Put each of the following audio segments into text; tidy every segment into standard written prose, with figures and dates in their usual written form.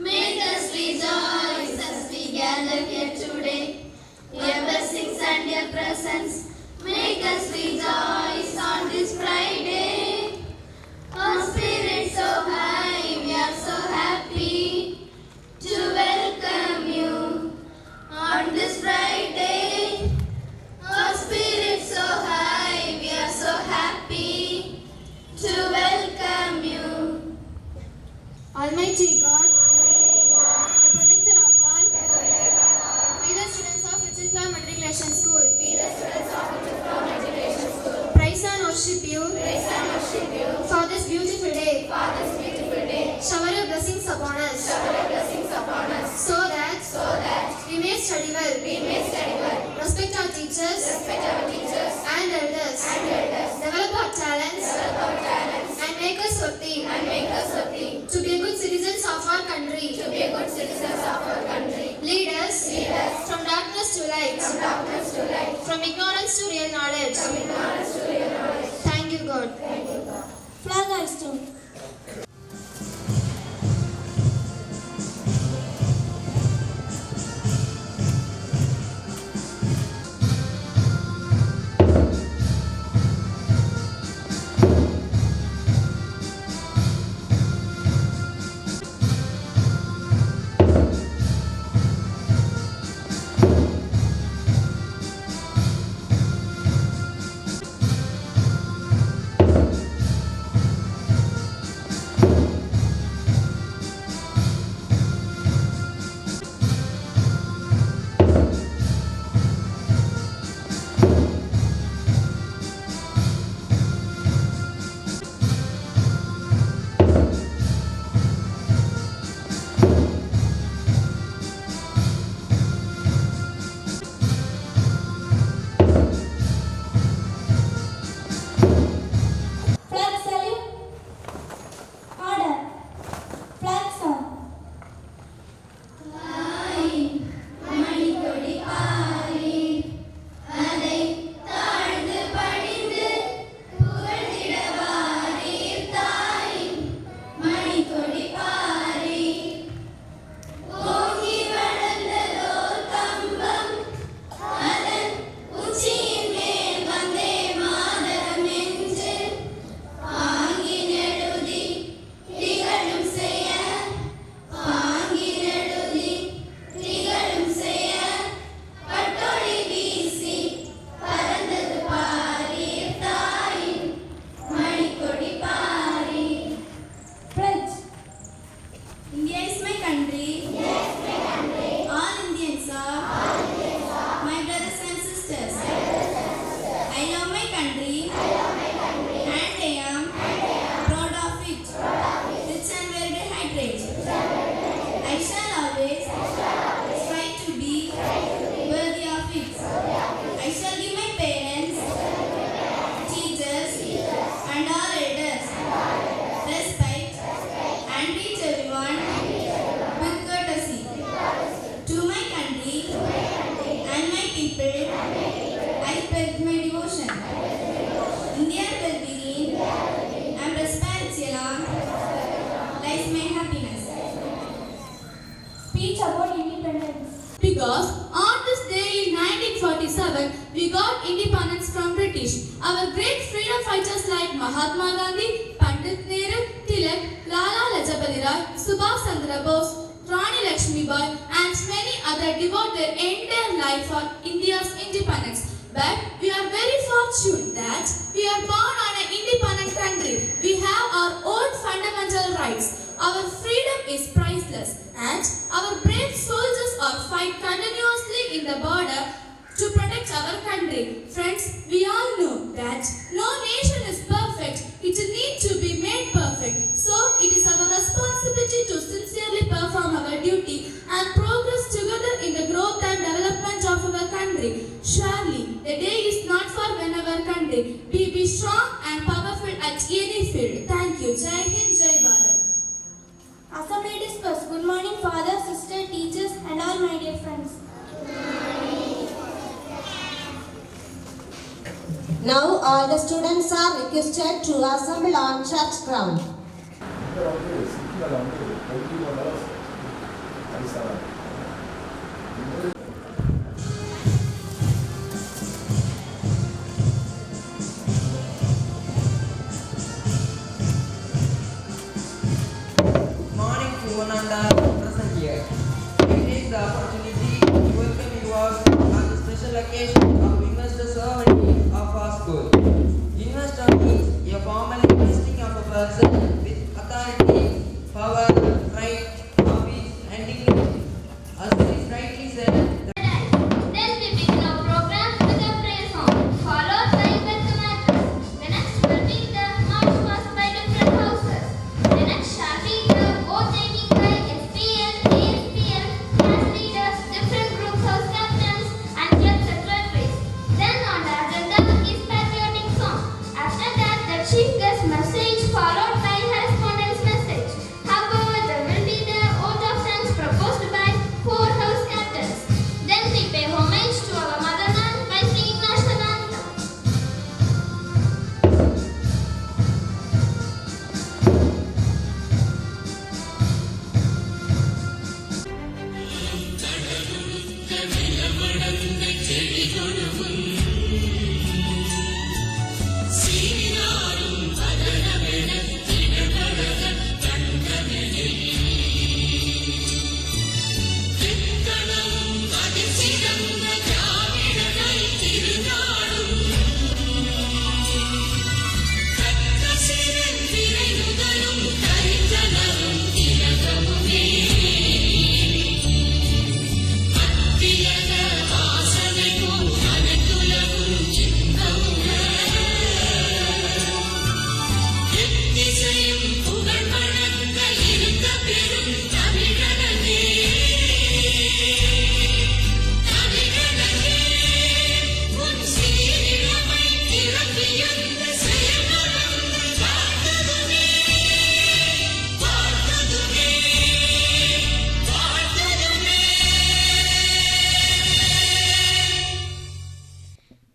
Make us rejoice as we gather here today. Your blessings and your presence make us rejoice on this Friday. Our spirits so high, we are so happy to welcome you on this Friday. Our spirits so high, we are so happy to welcome you. Almighty God, the protector of all, be the students of Little Flower Matriculation School. Praise and worship you for this beautiful day. Shower your blessings upon us, so that we may study well, respect our teachers and elders, develop our talents, and make us worthy to be good citizens of our country. Lead us from darkness to light, from ignorance to real knowledge. Thank you, God. Flag hoisting. Because on this day in 1947, we got independence from British. Our great freedom fighters like Mahatma Gandhi, Pandit Nehru, Tilak, Lala Lajpati Rai, Subhash Chandra Bose, Rani Lakshmi Bai, and many others devote their entire life for India's independence. But we are very fortunate that we are born on an independent country. We have our own fundamental rights. Our freedom is priceless, and our brave soldiers are fight continuously in the border to protect our country. Friends, we all know that no nation is perfect. It needs to be made perfect. So it is our responsibility to sincerely perform our duty and progress together in the growth and development of our country. Surely, the day is not for when our country. Be strong and powerful at any field. Thank you. Jai Hind, Jai Bharat. Assembly dispersed. Good morning, father, sister, teachers, and all my dear friends. Now all the students are requested to assemble on church ground. here. We take the opportunity to welcome you all on the special occasion of Investor Ceremony of our school. Investor means a formal investing of a person with authority, power, right, office, and dignity. As it is rightly said, Then we begin our program with a prayer song, followed by welcome address. The next will be the march past by different houses. The next shall be the vote taking by SPL, ASPL, class leaders, different groups, house captains, and club secretaries. Then on the agenda is patriotic song. After that, the chief guest message followed by correspondence message. However, there will be the vote of thanks proposed by 4 house captains. Then we pay homage to our motherland by singing national anthem.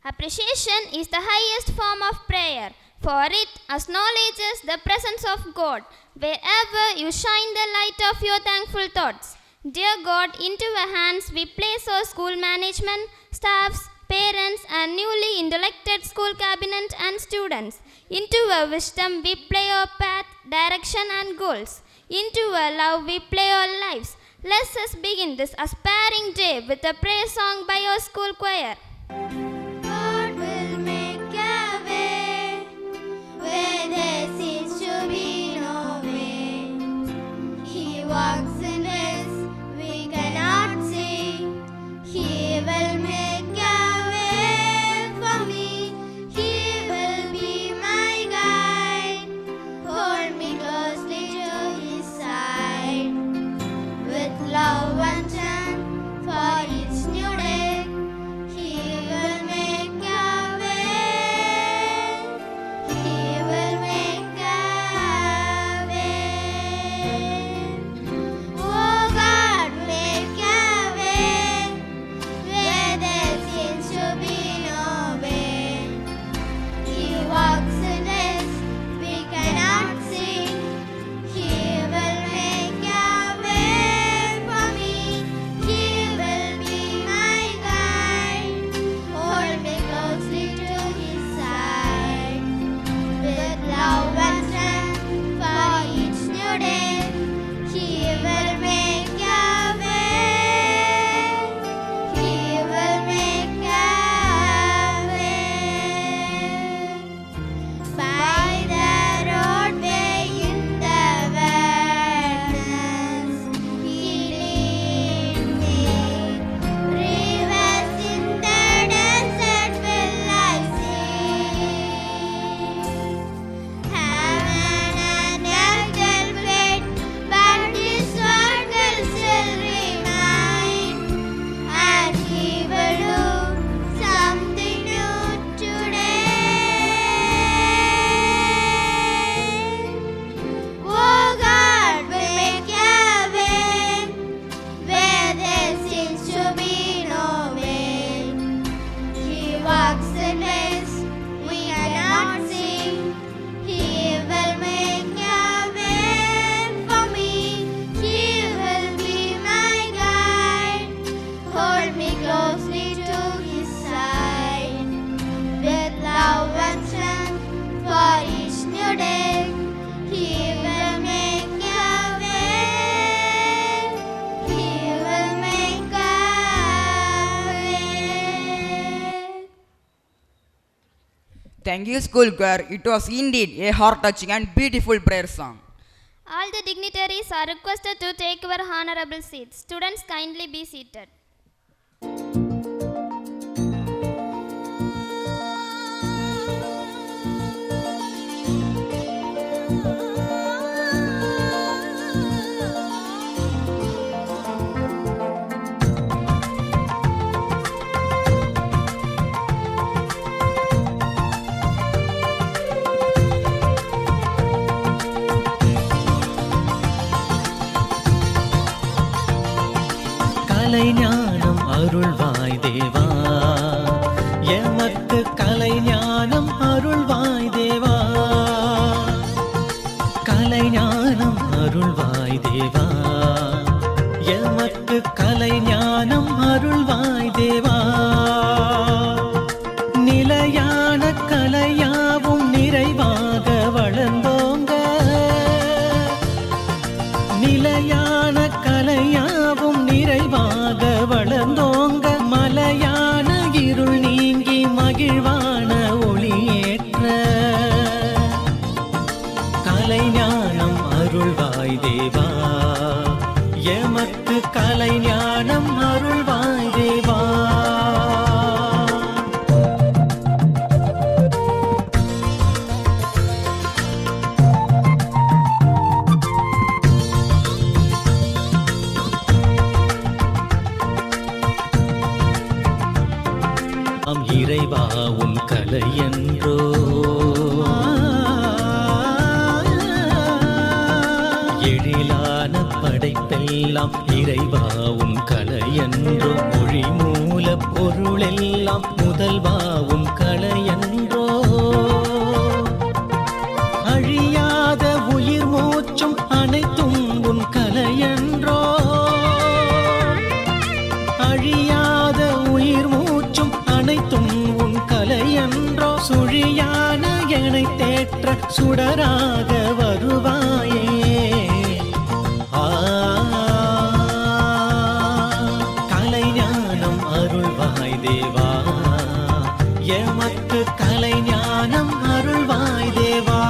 Appreciation is the highest form of prayer, for it acknowledges the presence of God wherever you shine the light of your thankful thoughts. Dear God, into your hands we place our school management, staffs, parents, and newly elected school cabinet and students. Into your wisdom we play our path, direction, and goals. Into your love we play our lives. Let us begin this aspiring day with a prayer song by our school choir. God will make a way where there seems to be no way. He walks in ways we cannot see. He will make a way for me. He will be my guide. Hold me closely to his side. With love and strength for each new day, he will Thank you, school choir. It was indeed a heart-touching and beautiful prayer song. All the dignitaries are requested to take your honorable seats. Students, kindly be seated. கலைஞானம் அருள்வாய் தேவா, எமக்கு கலைஞானம் அருள்வாய் தேவா. கலைஞானம் அருள்வாய் தேவா, எமக்கு கலைஞானம் அருள்வாய் தேவா. நிலையான கலையாவும் நிறைவாக வளர்ந்தோங்க, நிலையான கலையாவும் நிறைவாக வளர்ந்தோங்க. மலையான இருள் நீங்கி மகிழ்வான ஒளியேற்ற கலைஞானம் அருள்வாய் தேவா, எமக்கு கலைஞானம் அருள்வாய் தேவா. இறைவா உன் கலை என்றோ, எழிலான படைப்பெல்லாம் இறைவா உன் கலை என்றோ. மொழி மூல பொருளெல்லாம் முதல்வா உன் கலை என்றோ. அழியாத உயிர் மூச்சும் அனைத்தும் உன் கலை என்றோ. அழியாத உயிர் மூச்சும் அனைத்தும் உன் கலை என்றோ. சுழியான எனை தேற்ற சுடராக வருவாயே. கலைஞானம் அருள்வாய் தேவா, எமக்கு கலைஞானம் அருள்வாய் தேவா.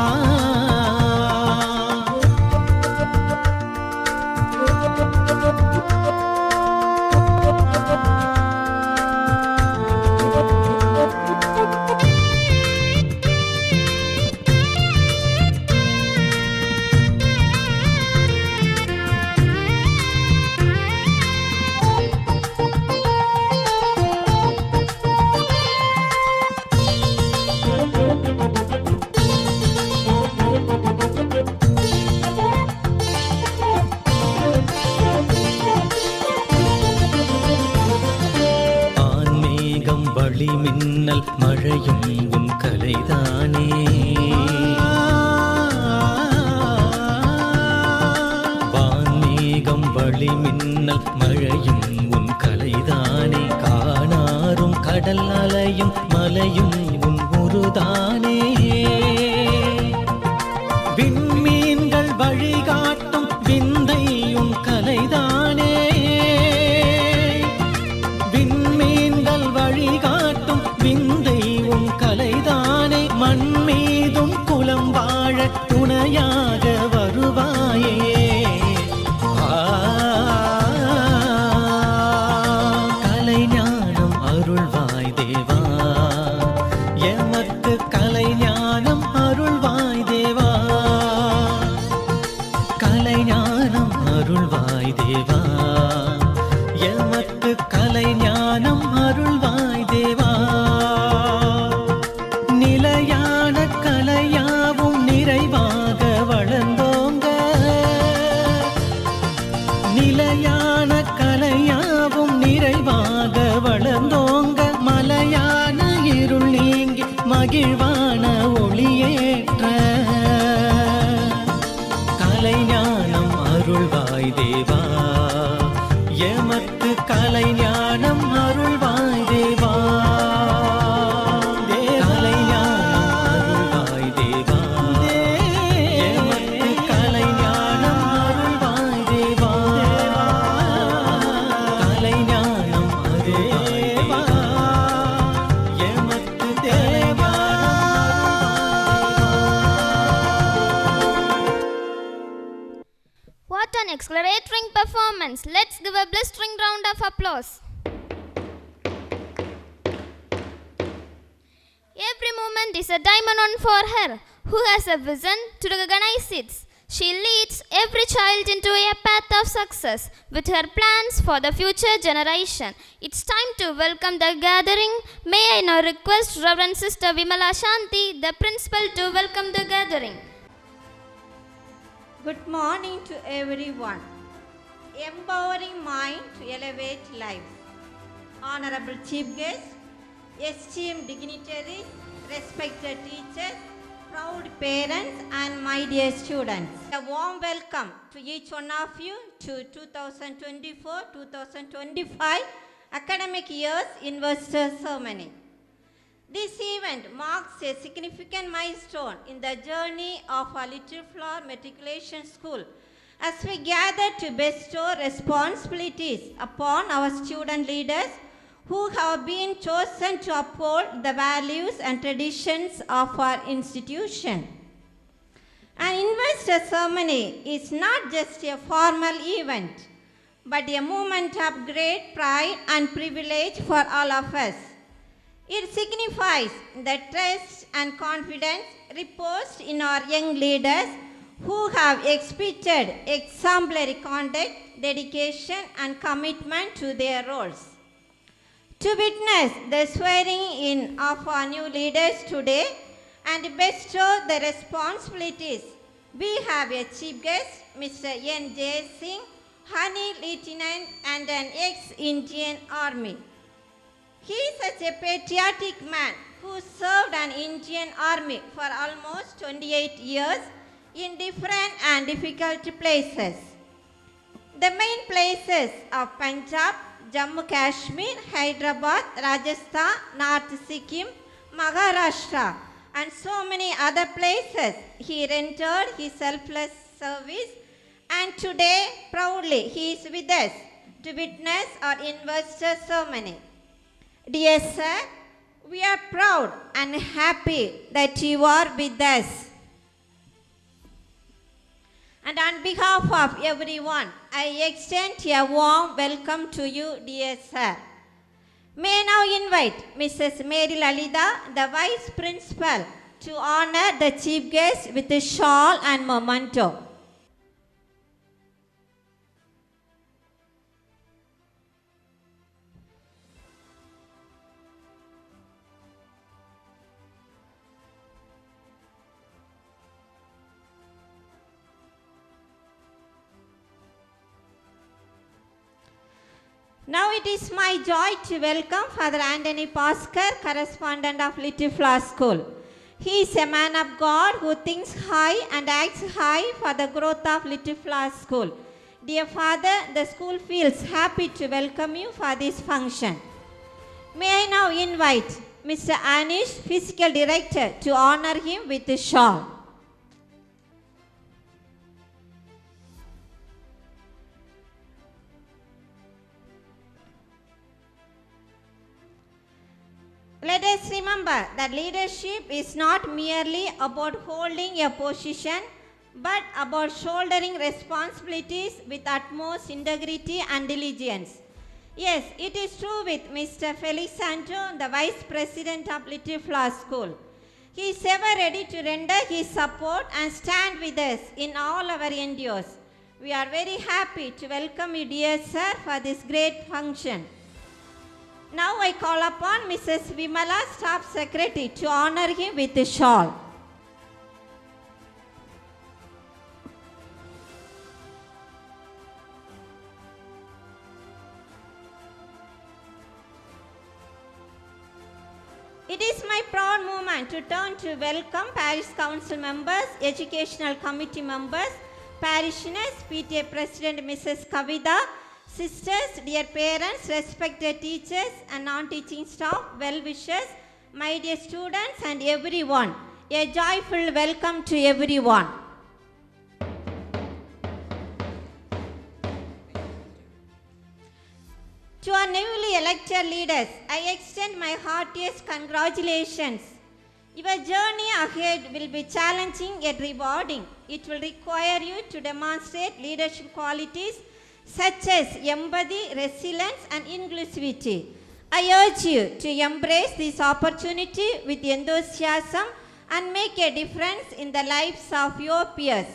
மின்னல் மழையும் உன் கலைதானே. வான்மேகம் வழி மின்னல் மழையும் உன் கலைதானே. காணாரும் கடல் அலையும் மலையும் உன் உருதானே. விண்மீன்கள் வழிகாட்டும் விந்தை உன் கலைதானே. விண்மீன்கள் வழிகாட்டும் விந்தை உன் கலைதானே. மண் மீதும் குலம் வாழ துணையாக வருவாயே. கலைஞானம் அருள்வாய் தேவா, எமக்கு கலைஞானம் அருள்வாய் தேவா. கலைஞானம் அருள்வாய் தேவா, எமக்கு கலைஞானம் அருள்வாய் தேவா. நிலையான கலையாவும் நிறைவாக வளர்ந்தோங்க, நிலையான கலையாவும் நிறைவாக வளர்ந்தோங்க. மலையான இருள் நீங்கி மகிழ்வான ஒளியேற்ற கலைஞானம் அருள்வாய் தேவா, எமக்கு கலைஞானம் அருள்வாய் தேவா. கலைஞானம் அருள்வாய் தேவா, எமக்கு கலைஞானம் அருள்வாய் தேவா. கலைஞானம் அருள்வாய் தேவா, எமக்கு கலைஞானம் blistering performance. Let's give a blistering round of applause. Every moment is a diamond on for her, who has a vision to recognize it. She leads every child into a path of success with her plans for the future generation. It's time to welcome the gathering. May I now request Reverend Sister Vimala Shanti, the principal, to welcome the gathering. Good morning to everyone. Empowering mind to elevate life. Honorable Chief Guest, esteemed dignitaries, respected teachers, proud parents and my dear students. A warm welcome to each one of you to 2024-2025 academic year's Investor Ceremony. This event marks a significant milestone in the journey of our Little Flower Matriculation School as we gather to bestow responsibilities upon our student leaders who have been chosen to uphold the values and traditions of our institution. An Investor Ceremony is not just a formal event, but a moment of great pride and privilege for all of us. It signifies the trust and confidence reposed in our young leaders who have exhibited exemplary conduct, dedication, and commitment to their roles. To witness the swearing in of our new leaders today and bestow the responsibilities, we have a chief guest, Mr. N. J. Singh, Honey Lieutenant and an ex-Indian Army. He is such a patriotic man who served an Indian Army for almost 28 years in different and difficult places. The main places of Punjab, Jammu Kashmir, Hyderabad, Rajasthan, North Sikkim, Maharashtra and so many other places he rendered his selfless service, and today proudly he is with us to witness our Investor Ceremony. Dear sir, we are proud and happy that you are with us. And on behalf of everyone, I extend a warm welcome to you, dear sir. May I now invite Mrs. Mary Lalita, the Vice Principal, to honor the Chief Guest with a shawl and memento. Now it is my joy to welcome Father Anthony Paskar, correspondent of Little Flower School. He is a man of God who thinks high and acts high for the growth of Little Flower School. Dear Father, the school feels happy to welcome you for this function. May I now invite Mr. Anish, Physical Director, to honor him with a shawl. Let us remember that leadership is not merely about holding a position, but about shouldering responsibilities with utmost integrity and diligence. Yes, it is true with Mr. Felix Santo, the Vice President of Little Flower School. He is ever ready to render his support and stand with us in all our endeavors. We are very happy to welcome you, dear sir, for this great function. Now I call upon Mrs. Vimala, Staff Secretary, to honor him with a shawl. It is my proud moment to turn to welcome Parish Council members, Educational Committee members, parishioners, PTA President Mrs. Kavita, sisters, dear parents, respected teachers and non-teaching staff, well-wishers, my dear students and everyone. A joyful welcome to everyone. To our newly elected leaders, I extend my heartiest congratulations. Your journey ahead will be challenging yet rewarding. It will require you to demonstrate leadership qualities such as empathy, resilience, and inclusivity. I urge you to embrace this opportunity with enthusiasm and make a difference in the lives of your peers.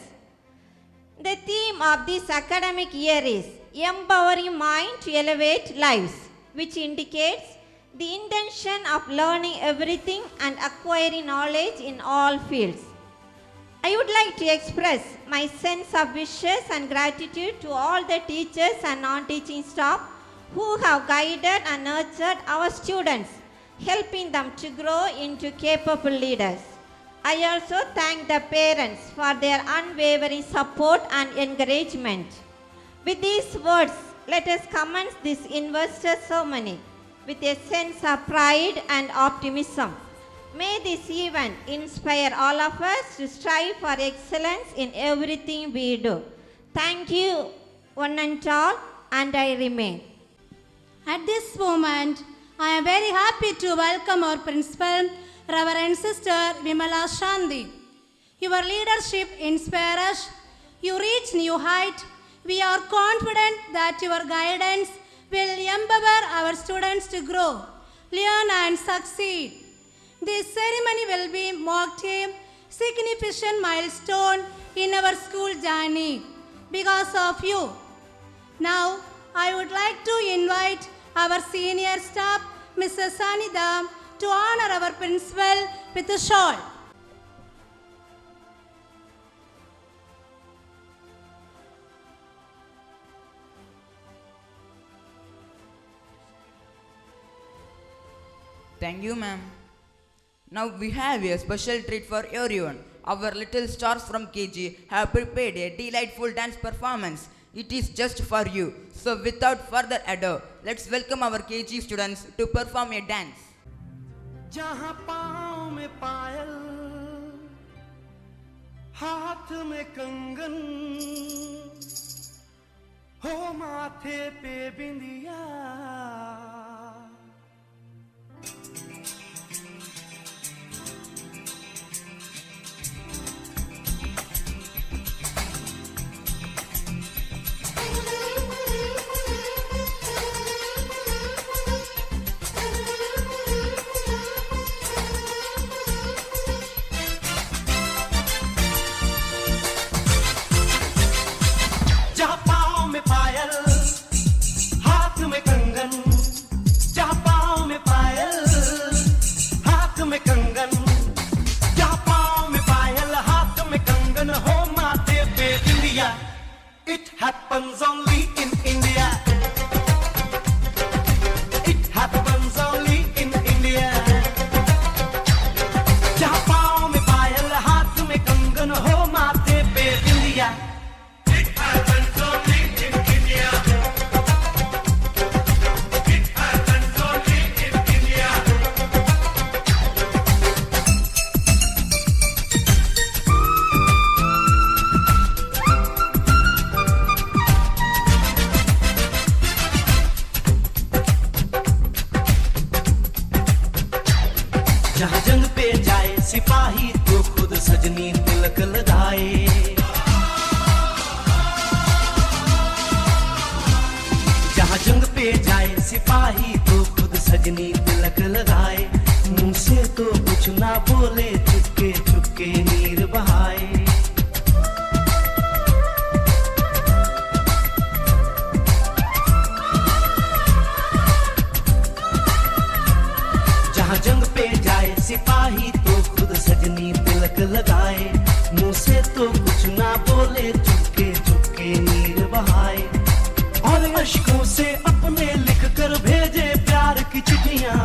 The theme of this academic year is Empowering Mind to Elevate Lives, which indicates the intention of learning everything and acquiring knowledge in all fields. I would like to express my sense of wishes and gratitude to all the teachers and non-teaching staff who have guided and nurtured our students, helping them to grow into capable leaders. I also thank the parents for their unwavering support and encouragement. With these words, let us commence this investor ceremony with a sense of pride and optimism. May this event inspire all of us to strive for excellence in everything we do. Thank you, one and all, and I remain. At this moment, I am very happy to welcome our principal, Reverend Sister Vimala Shanti. Your leadership inspires us. You reach new height. We are confident that your guidance will empower our students to grow, learn and succeed. This ceremony will be marked a significant milestone in our school journey because of you. Now, I would like to invite our senior staff, Mrs. Sanida, to honor our principal with a shawl. Thank you, ma'am. Now we have a special treat for everyone. Our little stars from KG have prepared a delightful dance performance. It is just for you. So without further ado, let's welcome our KG students to perform a dance. जहाँ पाँव में पायल, हाथ में कंगन, हो माथे पे बिंदिया, it happens only in India. It happens only in India. जहाँ पाँव में पायल, हाथ में कंगन, हो माथे पे बिंदिया. It happens only in India. It happens only in India. जहाँ जंग पे जाए सिपाही तो खुद सजनी तिलक लगाए. जहाँ जंग पे जाए सिपाही तो खुद सजनी तिलक लगाए. मुंह से तो कुछ ना बोले, चुपके चुपके नीर बहाए. जहाँ जंग पे जाए सिपाही तो खुद सजनी तिलक लगाए. मुंह से तो कुछ ना बोले, चुपके चुपके नीर बहाए. और अश्कों से अपने लिख कर भेजे प्यार की चिट्ठियां.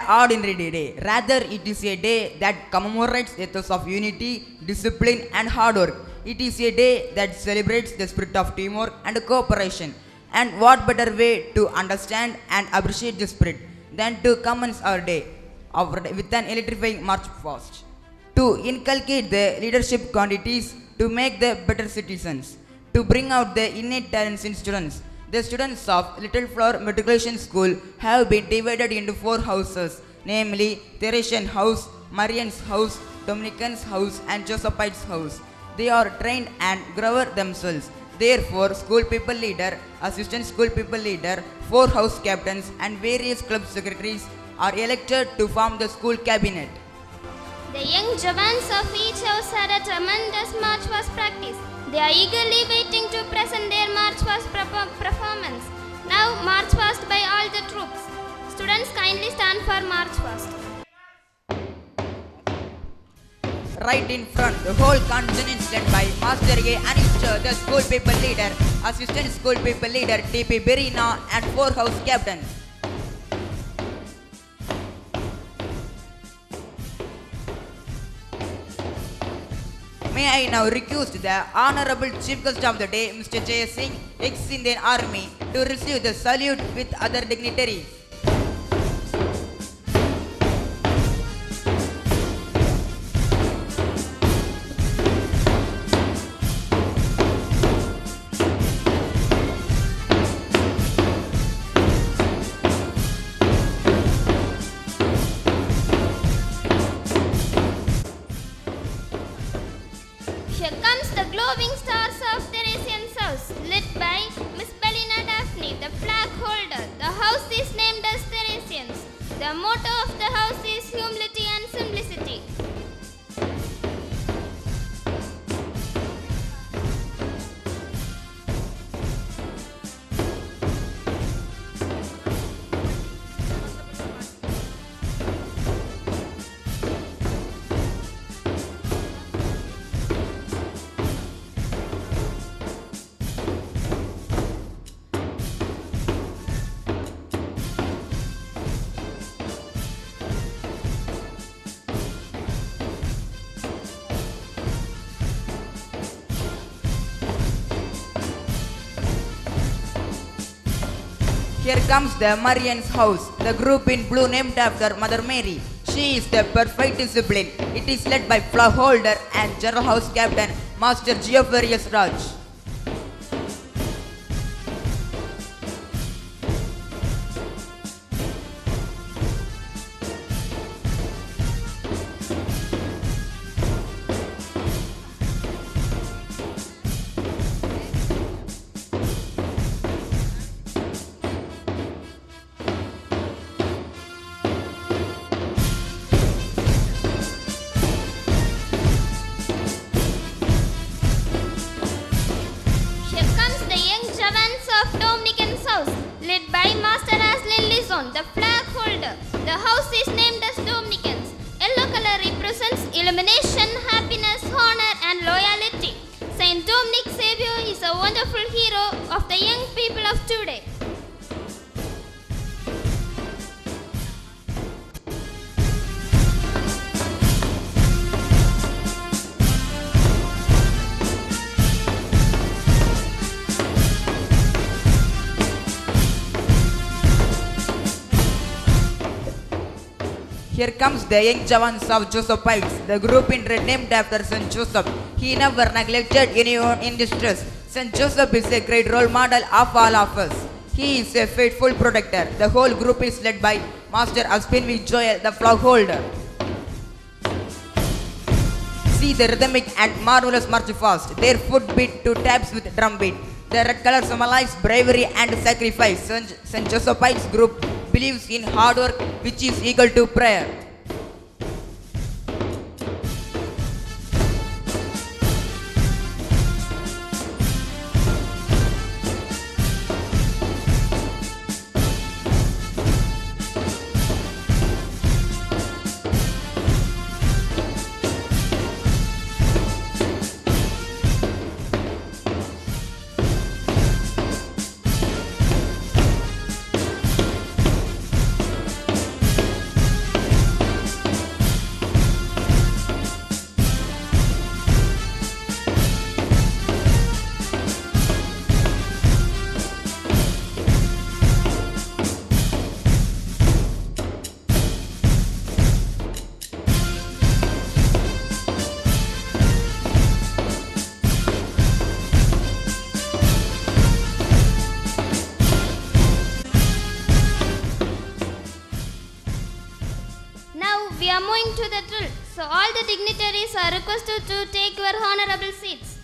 Ordinary day. Rather, it is a day that commemorates ethos of unity, discipline, and hard work. It is a day that celebrates the spirit of teamwork and cooperation. And what better way to understand and appreciate this spirit than to commence our day with an electrifying march past, to inculcate the leadership qualities, to make the better citizens, to bring out the innate talents in students, The students of Little Flower Matriculation School have been divided into 4 houses, namely Theresian House, Marian's House, Dominican's House and Josephite's House. They are trained and grower themselves. Therefore, school people leader, assistant school people leader, 4 house captains and various club secretaries are elected to form the school cabinet. The young jawans of each house had a tremendous march past practice. They are eagerly waiting to present their march past performance. Now march past by all the troops. Students kindly stand for march past. Right in front, the whole contingent is led by Master A. Anister, the school people leader, assistant school people leader T.P. Berina and 4 house captains. May I now request the Honorable Chief Guest of the Day, Mr. Jay Singh, ex-Indian Army, to receive the salute with other dignitaries. Here comes the glowing stars of Theresian House, led by Miss Belina Daphne, the flag holder. The house is named as Theresians. The motto of the house is humility and simplicity. Here comes the Marian's House, the group in blue named after Mother Mary. She is the perfect discipline. It is led by flag holder and general house captain Master Geoffrius Raj. Here comes the young jawans of Dominican's house, led by Master Aslin Lison, the flag holder. The house is named as Dominicans. Yellow color represents illumination, happiness, honor and loyalty. Saint Dominic Xavier is a wonderful hero of the young people of today. Here comes the young jawans of Josephites, the group in red named after Saint Joseph. He never neglected anyone in distress. Saint Joseph is a great role model of all of us. He is a faithful protector. The whole group is led by Master Aspin V. Joel, the flag holder. See the rhythmic and marvelous march fast. Their foot beat to taps with drum beat. The red color symbolizes bravery and sacrifice. Saint Josephite's group believes in hard work, which is equal to prayer. we are moving to the drill. So all the dignitaries are requested to take your honorable seats.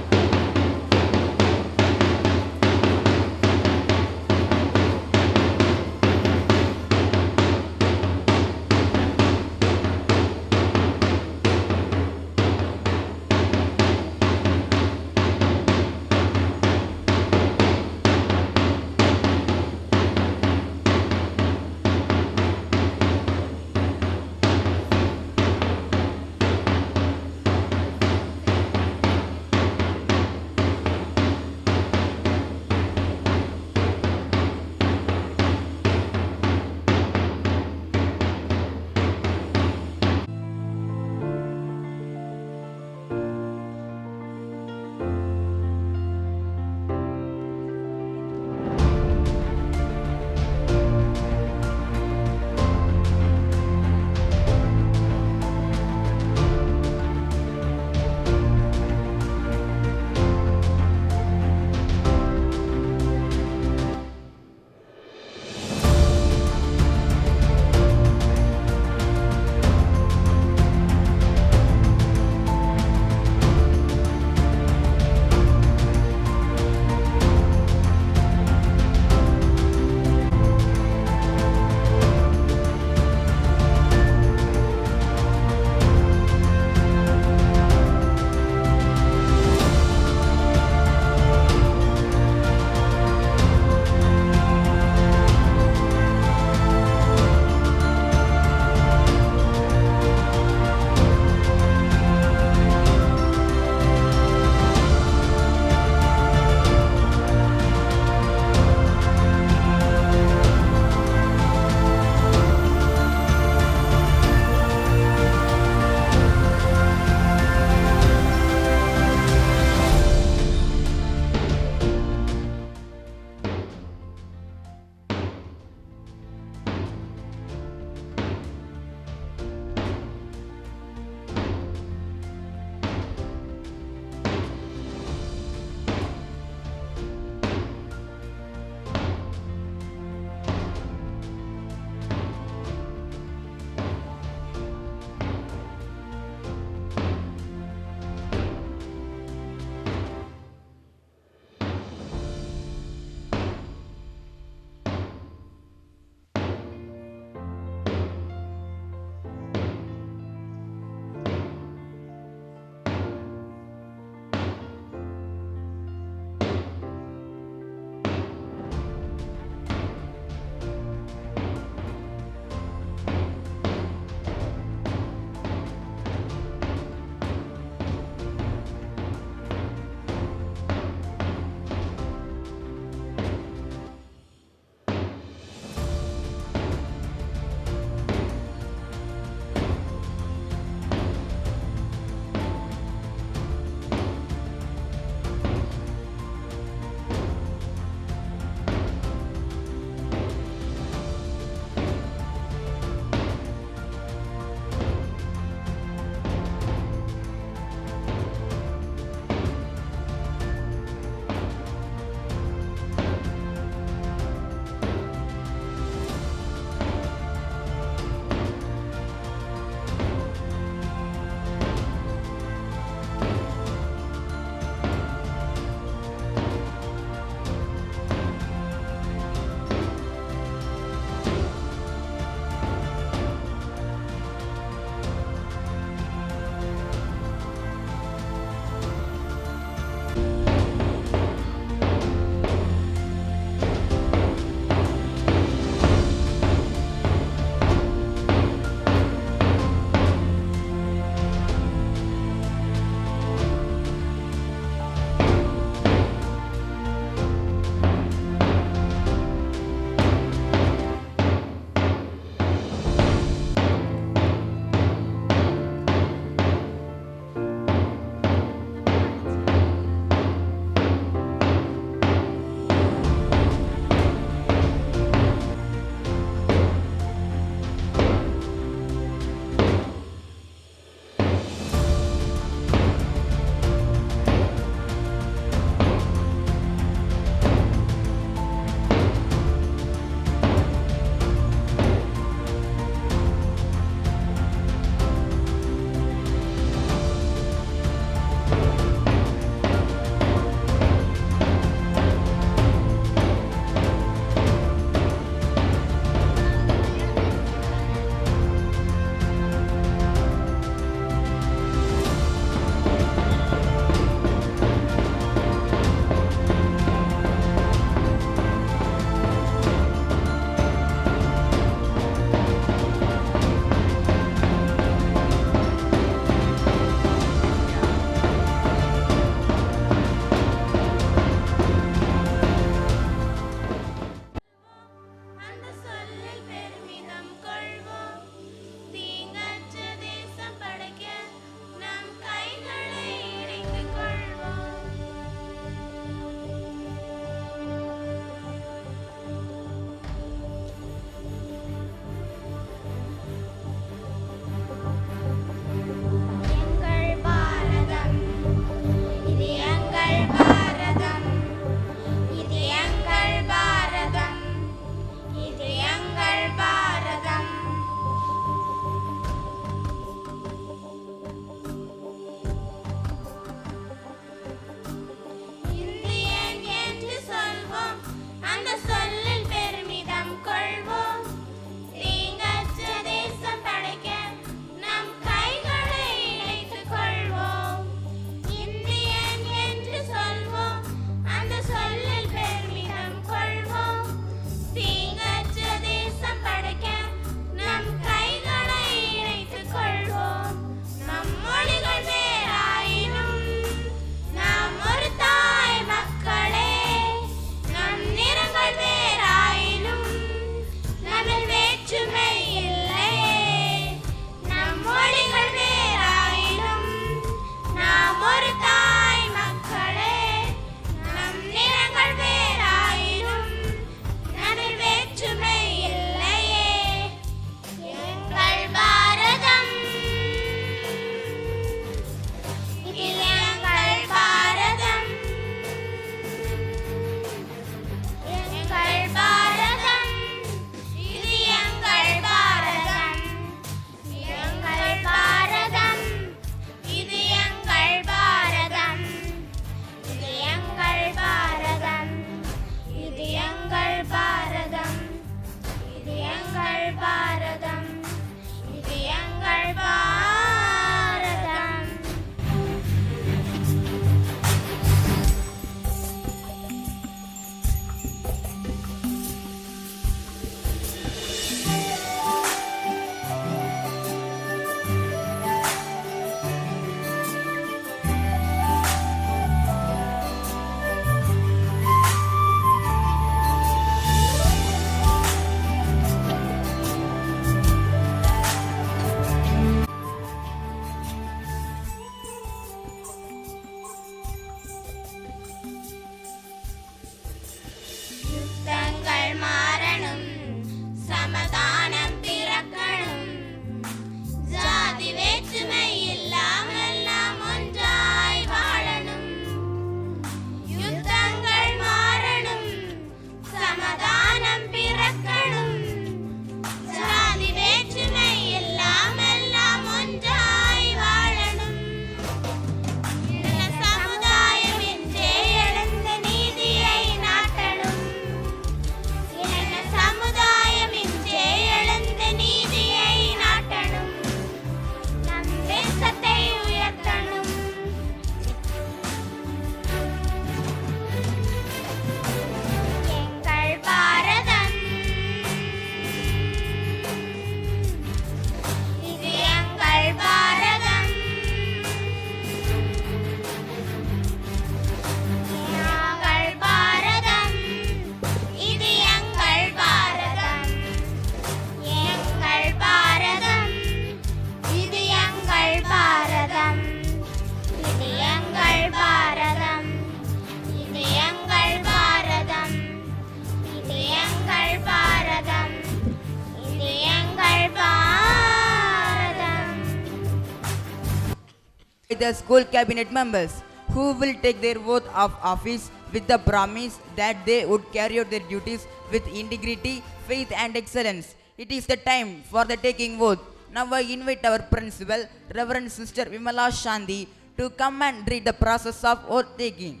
the school cabinet members, who will take their oath of office with the promise that they would carry out their duties with integrity, faith and excellence. It is the time for the taking oath. Now I invite our principal, Reverend Sister Vimala Shanti, to come and read the process of oath taking.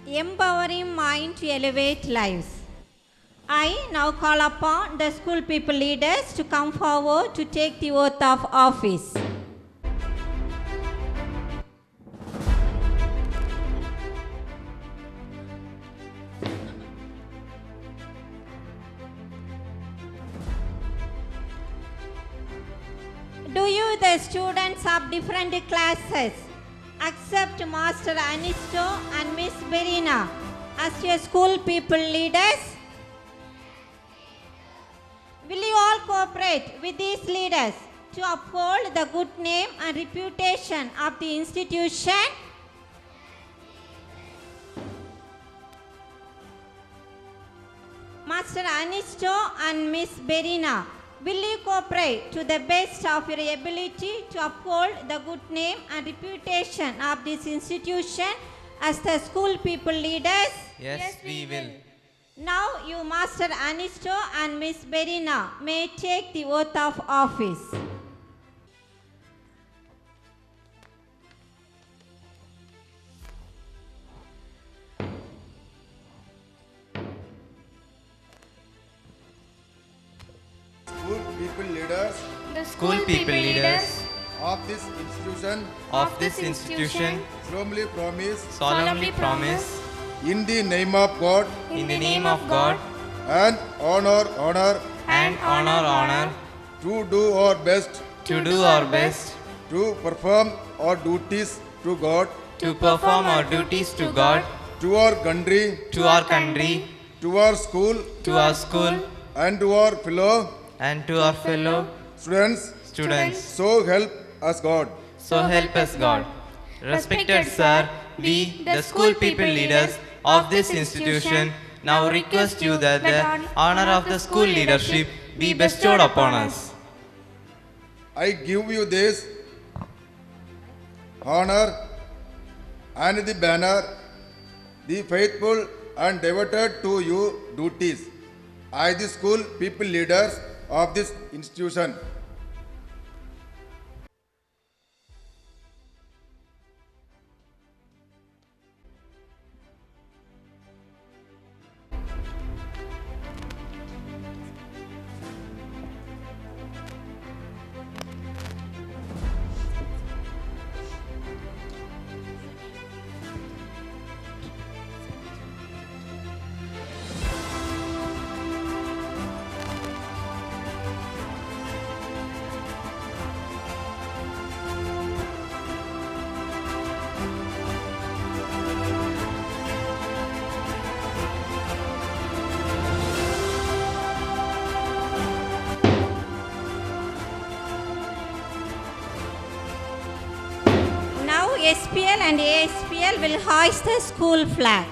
Empowering mind to elevate lives. I now call upon the school people leaders to come forward to take the oath of office. Do you, the students of different classes, accept Master Anisto and Miss Berina as your school people leaders? Will you all cooperate with these leaders to uphold the good name and reputation of the institution? Master Anisto and Miss Berina, will you cooperate to the best of your ability to uphold the good name and reputation of this institution as the school people leaders? Yes, we will. Now you, Master Anisto and Miss Berina, may take the oath of office. School people leaders The school people leaders of this institution solemnly promise in the name of God in the name of God and honor and honor to do our best to do our best to perform our duties to God, to perform our duties to God, to our country, to our country, to our school, and to our fellow and to our fellow students. So help us God. So help us God. Respected sir, we, the school people leaders of this institution, now request you that the honor of the school leadership be bestowed upon us. I give you this honor and the banner, the faithful and devoted to you duties. I, the school people leaders of this institution. Now SPL and ASPL will hoist the school flag.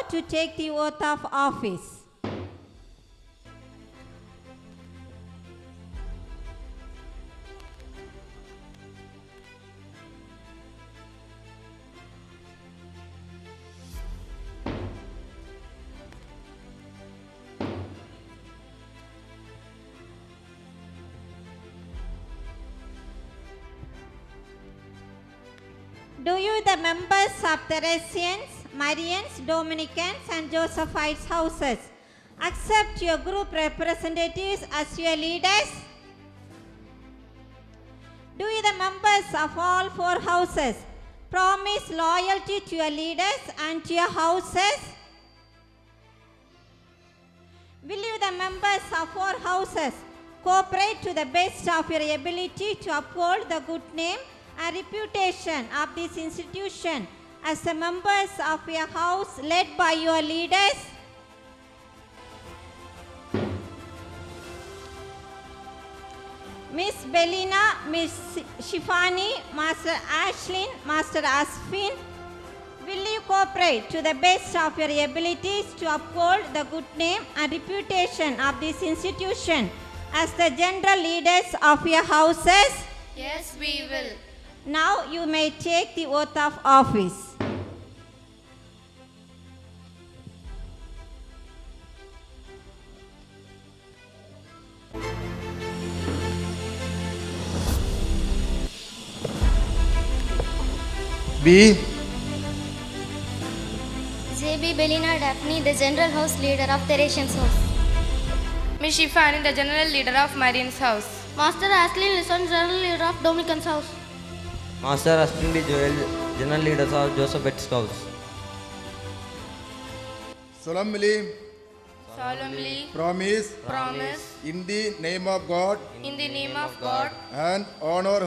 To take the oath of office. Do you, the members of Theresians, Marians, Dominicans, and Josephites houses, accept your group representatives as your leaders? Do you, the members of all four houses, promise loyalty to your leaders and to your houses? Will you, the members of four houses, cooperate to the best of your ability to uphold the good name and reputation of this institution as the members of your house led by your leaders? Miss Belina, Miss Shifani, Master Ashlyn, Master Asfin, will you cooperate to the best of your abilities to uphold the good name and reputation of this institution as the general leaders of your houses? Yes, we will. Now you may take the oath of office. B. J.B. Belina Daphne, the General House Leader of Theresian's House. Miss Shifani, the General Leader of Marian's House. Master Ashley Lison, General Leader of Dominican's House. Master Astin B. Joel, General Leader of Joseph's House. Solemnly Promise in the name of God in the name of God and honor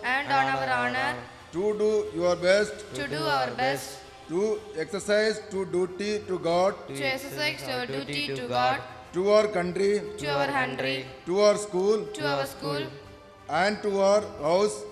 and on our honor to do your best to do our best to exercise to duty to God, to exercise our duty to God, to our country, to our country, to our school, and to our house.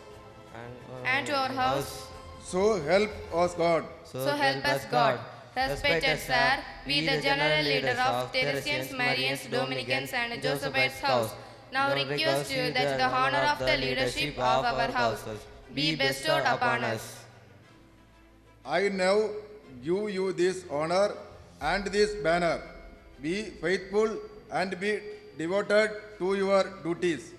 So help us God. So help us God. Respected sir, we the General Leader of Theresians, Marians, Dominicans, and Joseph's House now request you that the honor of the leadership of our house be bestowed upon us. I now give you this honor and this banner. Be faithful and be devoted to your duties.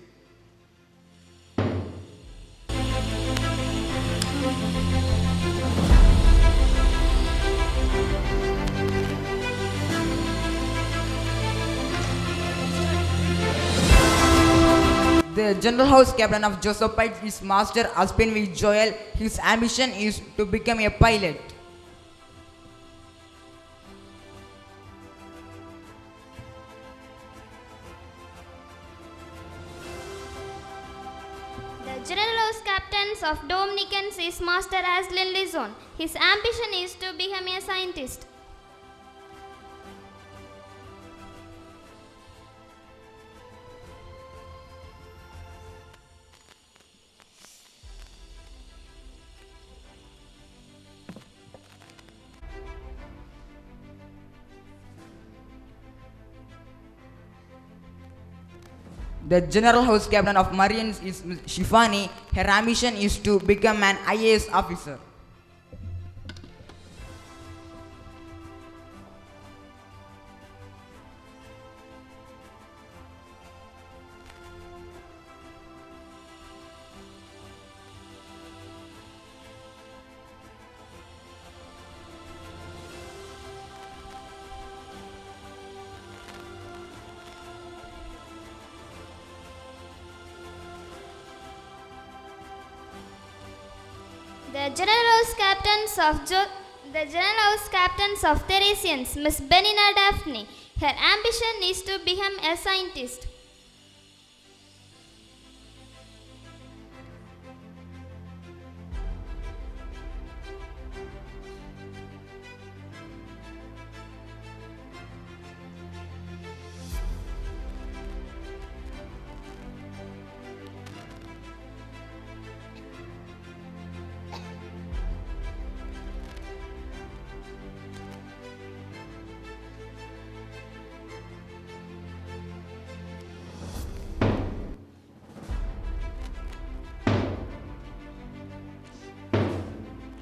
The General House Captain of Josephites is Master Aspin V. Joel. His ambition is to become a pilot. The General House Captains of Dominicans is Master Ashlyn Lison. His ambition is to become a scientist. The General House Captain of Marians is Shifani. Her ambition is to become an IAS officer. The General House Captains of Theresians, Miss Benina Daphne. Her ambition is to become a scientist.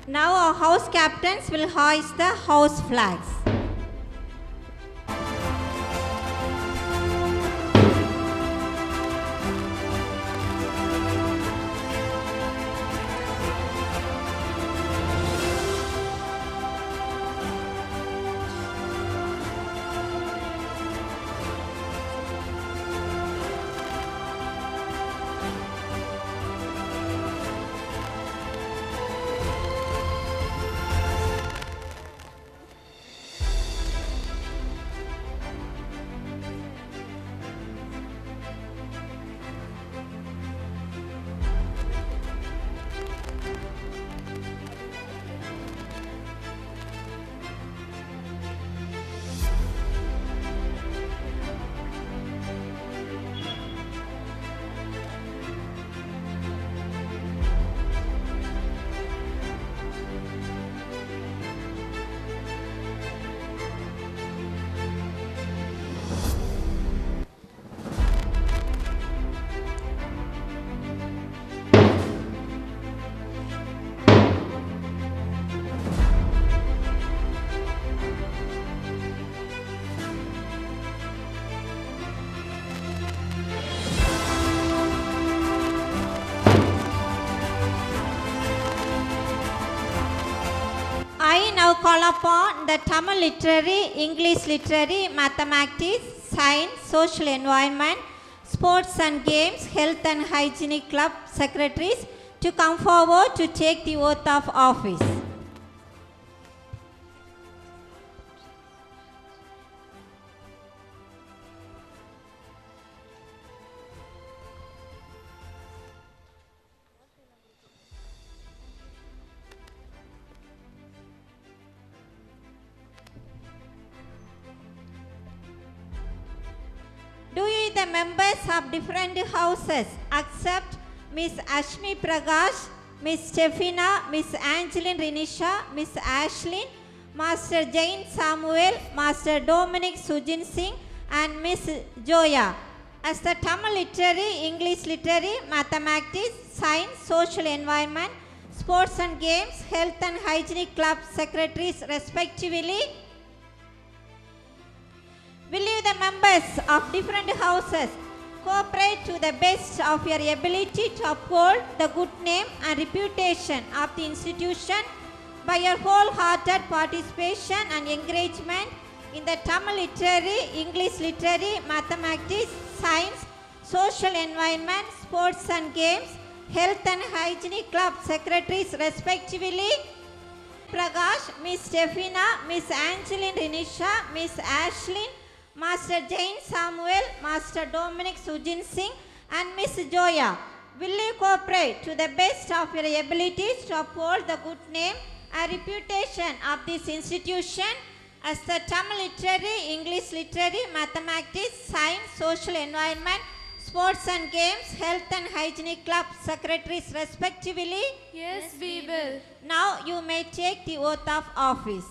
Now our house captains will hoist the house flags. call upon the Tamil Literary, English Literary, Mathematics, Science, Social Environment, Sports and Games, Health and Hygienic Club secretaries to come forward to take the oath of office. Do you, the members of different houses, accept Miss Ashmi Prakash, Miss Stefina, Miss Angeline Renisha, Miss Ashlyn, Master Jane Samuel, Master Dominic Sujin Singh, and Miss Joya as the Tamil Literary, English Literary, Mathematics, Science, Social Environment, Sports and Games, Health and Hygienic Club secretaries respectively? Will you, the members of different houses, cooperate to the best of your ability to uphold the good name and reputation of the institution by your wholehearted participation and encouragement in the Tamil Literary, English Literary, Mathematics, Science, Social Environment, Sports and Games, Health and Hygienic Club secretaries respectively? Prakash, Miss Stefina, Miss Angeline Renisha, Miss Ashlyn, Master Jane Samuel, Master Dominic Sujin Singh, and Miss Joya, will you cooperate to the best of your abilities to uphold the good name and reputation of this institution as the Tamil Literary, English Literary, Mathematics, Science, Social Environment, Sports and Games, Health and Hygienic Club secretaries respectively? Yes, we will. Now you may take the oath of office.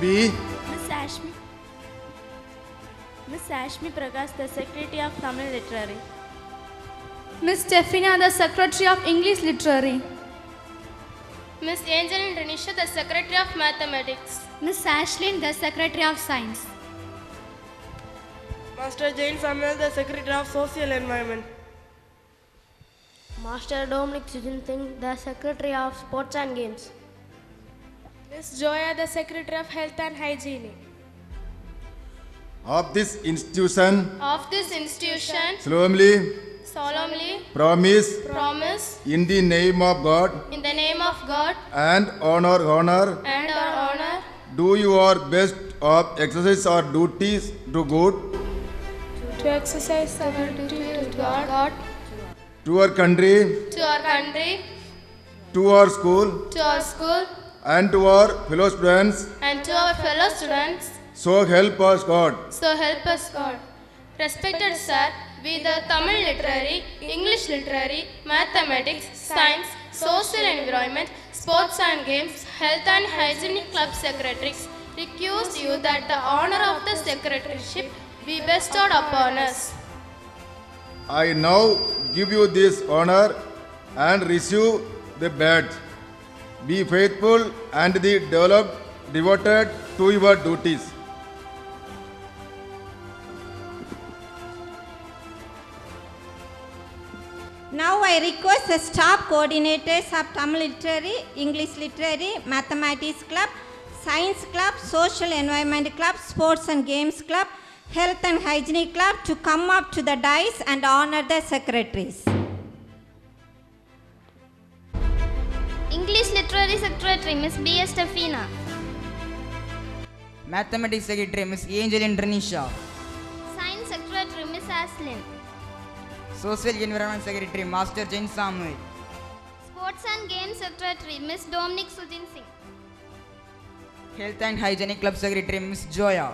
B. Miss Ashmi Prakash, the Secretary of Tamil Literary. Miss Stefina, the Secretary of English Literary. Miss Angeline Renisha, the Secretary of Mathematics. Miss Ashlyn, the Secretary of Science. Master Jane Samuel, the Secretary of Social Environment. Master Dominic Sujin Singh, the Secretary of Sports and Games. Miss Joya, the Secretary of Health and Hygiene. Of this institution, solemnly promise, in the name of God, and honor, do your best of exercise or duties to good, To exercise our duty to God, to our country, to our school, and to our fellow students. So help us God. Respected sir, we the Tamil Literary, English Literary, Mathematics, Science, Social Environment, Sports and Games, Health and Hygienic Club secretaries request you that the honor of the secretaryship be bestowed upon us. I now give you this honor and receive the badge. Be faithful and devoted to your duties. Now I request the staff coordinators of Tamil Literary, English Literary, Mathematics Club, Science Club, Social Environment Club, Sports and Games Club, Health and Hygienic Club to come up to the dais and honor the secretaries. English Literary Secretary Miss B. S. Stefina. Mathematics Secretary Miss Angeline Renisha. Science Secretary Miss Ashlyn. Social Environment Secretary Master Jane Samuel. Sports and Games Secretary Miss Dominic Sujin Singh. Health and Hygienic Club Secretary Miss Joya.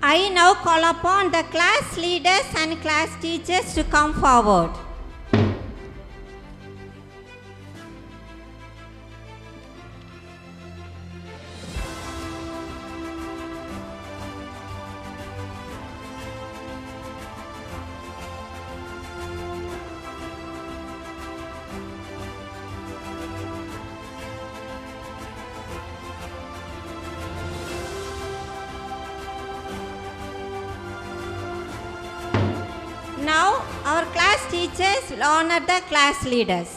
I now call upon the class leaders and class teachers to come forward. Now, our class teachers will honor the class leaders.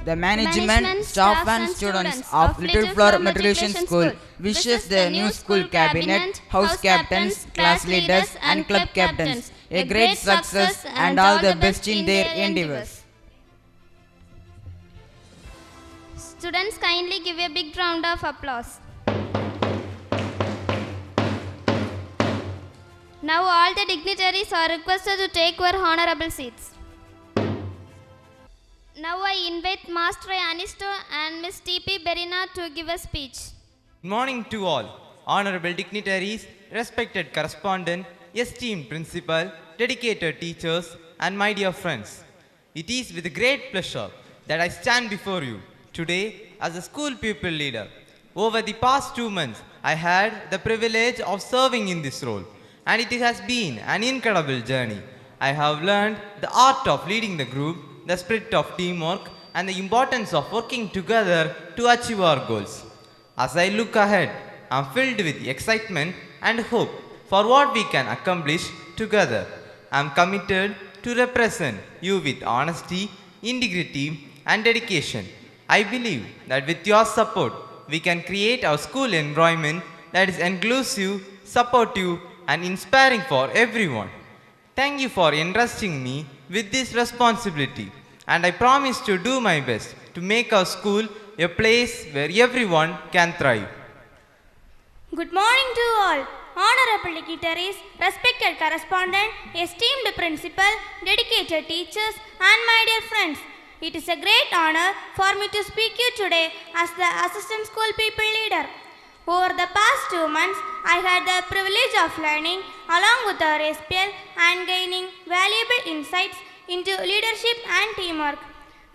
The management, staff and students of Little Flower Matriculation School wishes the new school cabinet, house captains, class leaders and club captains a great success and all the best in their endeavors. Students, kindly give a big round of applause. Now all the dignitaries are requested to take their honorable seats. Now I invite Master Anisto and Miss T.P. Berina to give a speech. Good morning to all, honorable dignitaries, respected correspondent, esteemed principal, dedicated teachers, and my dear friends. It is with great pleasure that I stand before you today as a school pupil leader. Over the past 2 months, I had the privilege of serving in this role, and it has been an incredible journey. I have learned the art of leading the group, the spirit of teamwork, and the importance of working together to achieve our goals. As I look ahead, I am filled with excitement and hope for what we can accomplish together. I am committed to represent you with honesty, integrity, and dedication. I believe that with your support, we can create our school environment that is inclusive, supportive, and inspiring for everyone. Thank you for entrusting me with this responsibility, and I promise to do my best to make our school a place where everyone can thrive. Good morning to all. Honorable dignitaries, respected correspondent, esteemed principal, dedicated teachers, and my dear friends. It is a great honor for me to speak you today as the assistant school people leader. Over the past 2 months, I had the privilege of learning along with our SPL and gaining valuable insights into leadership and teamwork.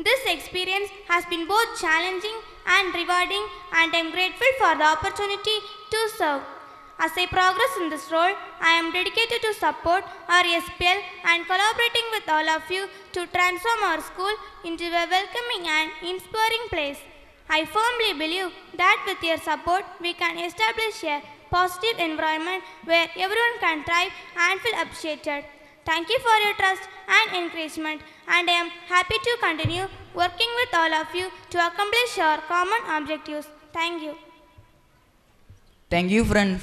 This experience has been both challenging and rewarding, and I am grateful for the opportunity to serve. As I progress in this role, I am dedicated to support our SPL and collaborating with all of you to transform our school into a welcoming and inspiring place. I firmly believe that with your support, we can establish a positive environment where everyone can thrive and feel appreciated. Thank you for your trust and encouragement, and I am happy to continue working with all of you to accomplish our common objectives. Thank you. Thank you, friends.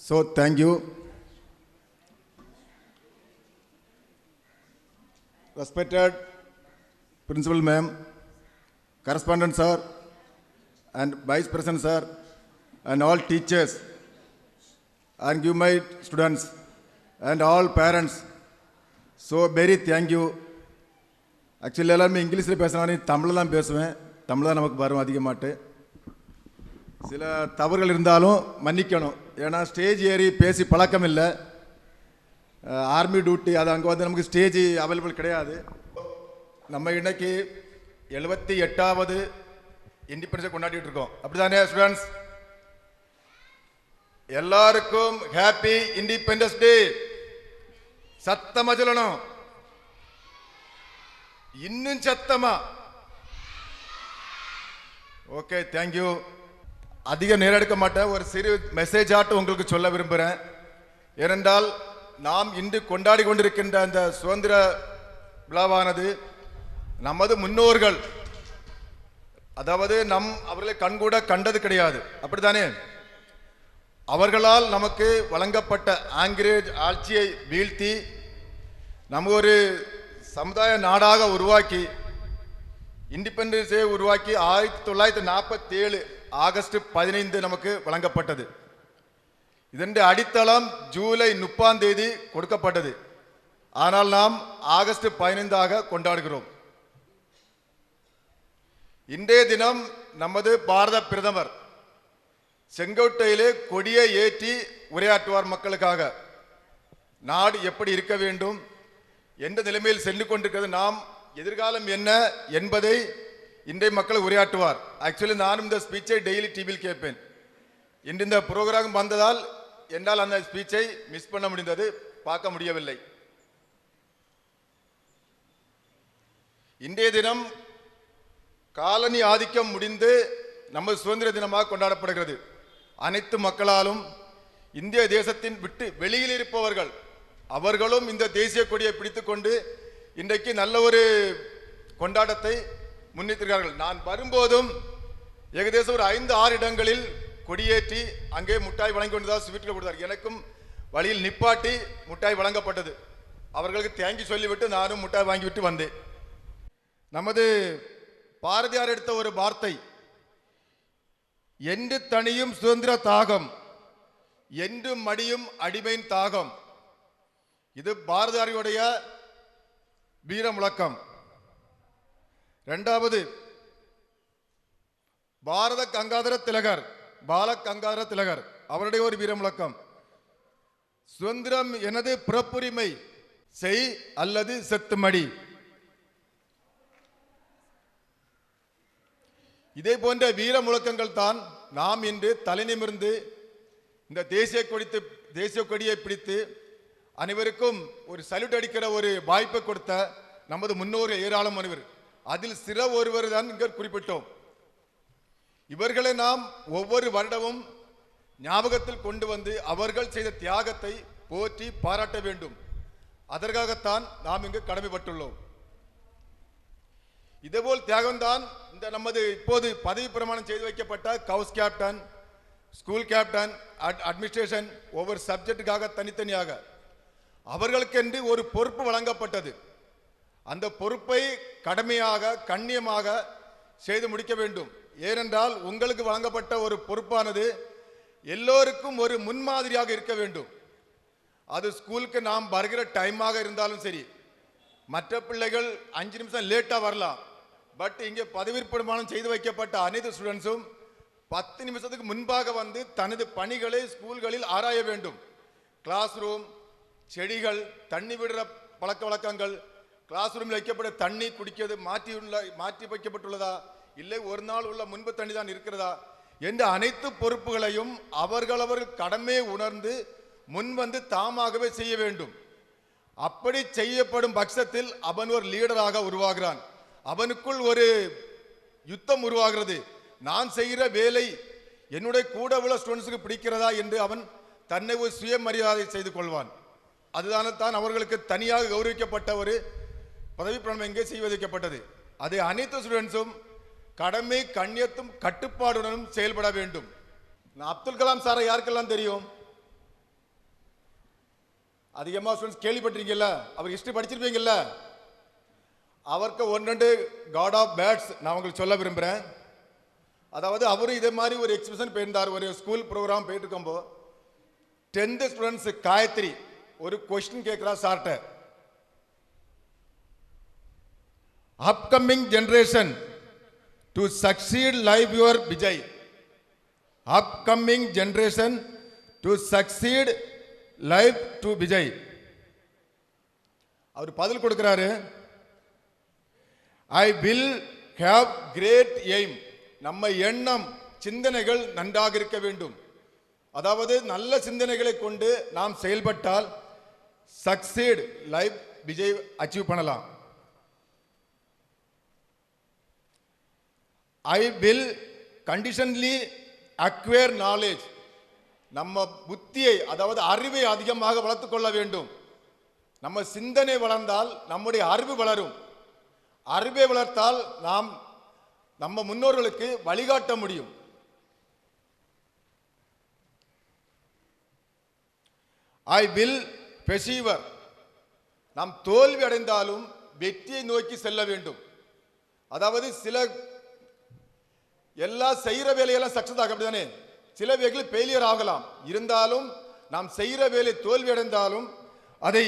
So, thank you. Respected Principal Ma'am, Correspondent Sir, and Vice President Sir, and all teachers, and give my students, and all parents. So, very thank you. Actually, எல்லாரும் இங்கிலீஷில் பேசினாலும் தமிழில் தான் பேசுவேன். தமிழ் தான் நமக்கு வரும் அதிகமாட்டு. சில தவறுகள் இருந்தாலும் மன்னிக்கணும். ஏன்னா ஸ்டேஜ் ஏறி பேசி பழக்கம் இல்லை. ஆர்மி டியூட்டி அது அங்கே வந்து நமக்கு ஸ்டேஜ் அவைலபிள் கிடையாது. நம்ம இன்னைக்கு 78வது இண்டிபெண்டன்ஸை கொண்டாடிட்டு இருக்கோம். அப்படி தானே ஸ்டூடெண்ட்ஸ்? எல்லாருக்கும் ஹாப்பி இண்டிபெண்டன்ஸ் டே. சத்தமா சொல்லணும், இன்னும் சத்தமா. Okay, thank you. அதிக நேரம் எடுக்க மாட்டேன். ஒரு சிறு மெசேஜ் ஆட்டு உங்களுக்கு சொல்ல விரும்புகிறேன். ஏனென்றால் நாம் இன்று கொண்டாடி கொண்டிருக்கின்ற அந்த சுதந்திர விழாவானது நமது முன்னோர்கள், அதாவது அவர்களை கண்கூட கண்டது கிடையாது. அப்படித்தானே? அவர்களால் நமக்கு வழங்கப்பட்ட ஆங்கிலேஜ் ஆட்சியை வீழ்த்தி நம்ம ஒரு சமுதாய நாடாக உருவாக்கி இண்டிபெண்டன்ஸை உருவாக்கி 1947 ஆகஸ்ட் 15 நமக்கு வழங்கப்பட்டது. இதன் அடித்தளம் ஜூலை 30 கொடுக்கப்பட்டது. ஆனால் நாம் ஆகஸ்ட் 15 கொண்டாடுகிறோம். இன்றைய தினம் நமது பாரத பிரதமர் செங்கோட்டையிலே கொடியை ஏற்றி உரையாற்றுவார். மக்களுக்காக நாடு எப்படி இருக்க வேண்டும், எந்த நிலைமையில் சென்று கொண்டிருக்கிறது, நாம் எதிர்காலம் என்ன என்பதை இன்றைய மக்கள் உரையாற்றுவார். ஆக்சுவலி நானும் இந்த ஸ்பீச்சை டெய்லி டிவியில் கேட்பேன். இன்று இந்த ப்ரோக்ராம் வந்ததால் என்னால் அந்த ஸ்பீச்சை மிஸ் பண்ண முடிந்தது, பார்க்க முடியவில்லை. இன்றைய தினம் காலனி ஆதிக்கம் முடிந்து நம்ம சுதந்திர தினமாக கொண்டாடப்படுகிறது. அனைத்து மக்களாலும் இந்திய தேசத்தின் விட்டு வெளியில் இருப்பவர்கள் அவர்களும் இந்த தேசிய கொடியை பிடித்துக்கொண்டு இன்றைக்கு நல்ல ஒரு கொண்டாட்டத்தை முன்னிட்டிருக்கிறார்கள். நான் வரும்போதும் ஏகദേശம் ஒரு 5-6 இடங்களில் கொடியேற்றி அங்கே முட்டாய் வழங்கி கொண்டதாக ஸ்வீட்டில் கொடுத்தார். எனக்கும் வழியில் நிப்பாட்டி முட்டாய் வழங்கப்பட்டது. அவர்களுக்கு தேங்கி சொல்லிவிட்டு நானும் முட்டாய் வாங்கிவிட்டு வந்தேன். நமது பாரதியார் எடுத்த ஒரு வார்த்தை, என்று தனியும் சுதந்திர தாகம், என்று மடியும் அடிமையின் தாகம். இது பாரதியாருடைய வீர முழக்கம். இரண்டாவது, பாரத கங்காதர திலகர், பால கங்காதர திலகர் அவருடைய ஒரு வீர முழக்கம், சுதந்திரம் எனது பிறப்புரிமை, செய் அல்லது செத்துமடி. இதே போன்ற வீர முழக்கங்கள் தான் நாம் இன்று தலைநிமிர்ந்து இந்த தேசிய கொடியை பிடித்து அனைவருக்கும் ஒரு சல்யூட் அடிக்கிற ஒரு வாய்ப்பை கொடுத்த நமது முன்னோர்கள் ஏராளமானவர். அதில் சில ஒருவர் தான் இங்கே குறிப்பிட்டோம். இவர்களை நாம் ஒவ்வொரு வருடமும் ஞாபகத்தில் கொண்டு வந்து அவர்கள் செய்த தியாகத்தை போற்றி பாராட்ட வேண்டும். அதற்காகத்தான் நாம் இங்கு கடமைப்பட்டுள்ளோம். இதேபோல் தியாகம்தான் இந்த நமது இப்போது பதவி பிரமாணம் செய்து வைக்கப்பட்ட கவுஸ் கேப்டன், ஸ்கூல் கேப்டன், அட்மினிஸ்ட்ரேஷன் ஒவ்வொரு சப்ஜெக்டுக்காக தனித்தனியாக அவர்களுக்கென்று ஒரு பொறுப்பு வழங்கப்பட்டது. அந்த பொறுப்பை கடமையாக கண்ணியமாக செய்து முடிக்க வேண்டும். ஏனென்றால் உங்களுக்கு வழங்கப்பட்ட ஒரு பொறுப்பானது எல்லோருக்கும் ஒரு முன்மாதிரியாக இருக்க வேண்டும். அது ஸ்கூலுக்கு நாம் வருகிற டைமாக இருந்தாலும் சரி, மற்ற பிள்ளைகள் 5 நிமிஷம் லேட்டாக வரலாம். பட் இங்கே பதவி பிரமாணம் செய்து வைக்கப்பட்ட அனைத்து ஸ்டூடெண்ட்ஸும் 10 நிமிஷத்துக்கு முன்பாக வந்து தனது பணிகளை ஸ்கூல்களில் ஆராய வேண்டும். கிளாஸ் ரூம், செடிகள், தண்ணி விடுற பழக்க வழக்கங்கள், கிளாஸ் ரூமில் வைக்கப்பட்ட தண்ணி குடிக்கிறது மாற்றி வைக்கப்பட்டுள்ளதா, இல்லை ஒரு நாள் உள்ள முன்பு தண்ணி தான் இருக்கிறதா என்ற அனைத்து பொறுப்புகளையும் அவர்கள் கடமையை உணர்ந்து முன் வந்து தாமாகவே செய்ய வேண்டும். அப்படி செய்யப்படும் பட்சத்தில் அவன் ஒரு லீடராக உருவாகிறான். அவனுக்குள் ஒரு யுத்தம் உருவாகிறது. நான் செய்கிற வேலை என்னுடைய கூட உள்ள ஸ்டூடெண்ட்ஸுக்கு பிடிக்கிறதா என்று அவன் தன்னை ஒரு சுயமரியாதை செய்து கொள்வான். அதுதான தான் அவர்களுக்கு தனியாக கௌரவிக்கப்பட்ட ஒரு பதவி பிரமாணம் எங்கே செய்து வைக்கப்பட்டது. அதை அனைத்து ஸ்டூடெண்ட்ஸும் கடமை கண்ணியத்தும் கட்டுப்பாடுடனும் செயல்பட வேண்டும். அப்துல் கலாம் சாரை யாருக்கெல்லாம் தெரியும்? அதிகமாக ஸ்டூடெண்ட்ஸ் கேள்விப்பட்டிருக்கீங்கல்ல, அவர் ஹிஸ்டரி படிச்சிருப்பீங்கல்ல. அவருக்கு 1-2 காட் ஆஃப் பேட்ஸ் நான் உங்களுக்கு சொல்ல விரும்புகிறேன். அதாவது அவரும் இதே மாதிரி ஒரு எக்ஸிபிஷன் போயிருந்தார். ஒரு ஸ்கூல் ப்ரோக்ராம் போயிட்டு இருக்கும்போது 10th ஸ்டூடெண்ட்ஸ் காயத்ரி ஒரு கொஸ்டின் கேட்குறா சார்ட்ட. Upcoming generation to succeed live your விஜய், upcoming generation to succeed live to விஜய். அவர் பதில் கொடுக்கிறாரு, I will have great aim. நம்ம எண்ணம் சிந்தனைகள் நன்றாக இருக்க வேண்டும். அதாவது நல்ல சிந்தனைகளை கொண்டு நாம் செயல்பட்டால் சக்சீட் லைஃப் விஜய் அச்சீவ் பண்ணலாம். I will conditionally acquire knowledge. நம்ம புத்தியை அதாவது அறிவை அதிகமாக வளர்த்து கொள்ள வேண்டும். நம்ம சிந்தனை வளர்ந்தால் நம்முடைய அறிவு வளரும். அறிவை வளர்த்தால் நாம் நம்ம முன்னோர்களுக்கு வழிகாட்ட முடியும். I will persevere. நாம் தோல்வி அடைந்தாலும் வெற்றியை நோக்கி செல்ல வேண்டும். அதாவது சில எல்லா செய்கிற வேலையெல்லாம் சக்சஸ் ஆக அப்படிதானே, சில வேலைகள் ஃபெயிலியர் ஆகலாம். இருந்தாலும் நாம் செய்கிற வேலை தோல்வி அடைந்தாலும் அதை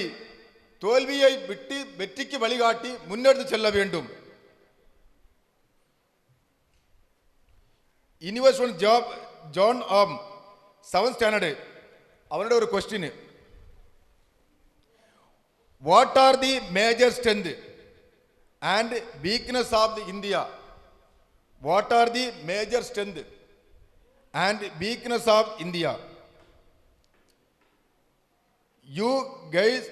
தோல்வியை விட்டு வெற்றிக்கு வழிகாட்டி முன்னெடுத்து செல்ல வேண்டும். யூனிவர்சிட்டி ஜாப் ஜான் ஆம் 7th ஸ்டாண்டர்டு அவரோட ஒரு question, what are the major strength and weakness of the India? What are the major strength and weakness of India? You guys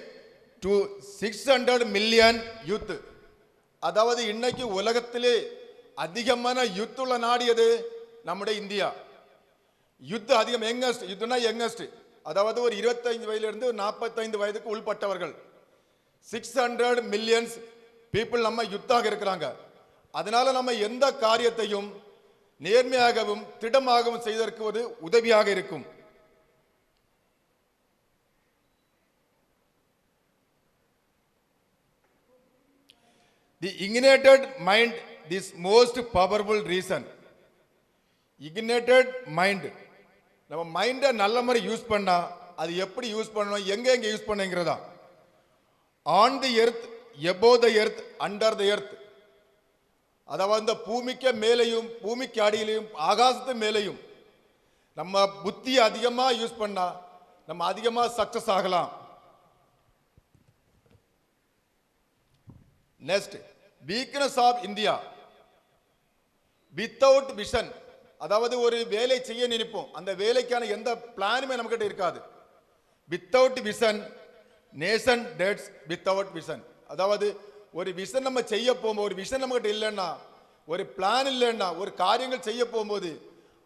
to 600 million youth. அதாவது இன்னைக்கு உலகத்திலே அதிகமான யூத் உள்ள நாடு எது? நம்முடைய இந்தியா. யுத்த அதிகம், யங்கஸ்ட், யுத்தனா யங்கஸ்ட், அதாவது ஒரு 25 வயதிலிருந்து 45 வயதுக்கு உள்பட்டவர்கள். 600 மில்லியன்ஸ் பீப்புள் நம்ம யுத்தாக இருக்கிறாங்க. அதனால நம்ம எந்த காரியத்தையும் நேர்மையாகவும் திடமாகவும் செய்ததற்கு ஒரு உதவியாக இருக்கும். The ignited mind, this most powerful reason. Ignited mind. நம்ம மைண்டை நல்ல மாதிரி யூஸ் பண்ணா அது எப்படி யூஸ் பண்ணணும், எங்க யூஸ் பண்ணுங்கிறதா. On the earth, above the earth, under the earth. அதாவது இந்த பூமிக்கு மேலையும் பூமிக்கு அடியிலையும் ஆகாசத்து மேலையும் நம்ம புத்தியை அதிகமாக யூஸ் பண்ணா நம்ம அதிகமாக சக்சஸ் ஆகலாம். Next, weakness of India. Without vision. அதாவது ஒரு வேலை செய்ய நினைப்போம், அந்த வேலைக்கான எந்த பிளானுமே நம்மகிட்ட இருக்காது. Without vision nation dies. Without vision அதாவது ஒரு விஷன் நம்ம செய்ய போகும்போது, ஒரு விஷன் நம்மகிட்ட இல்லைன்னா, ஒரு பிளான் இல்லைன்னா, ஒரு காரியங்கள் செய்ய போகும்போது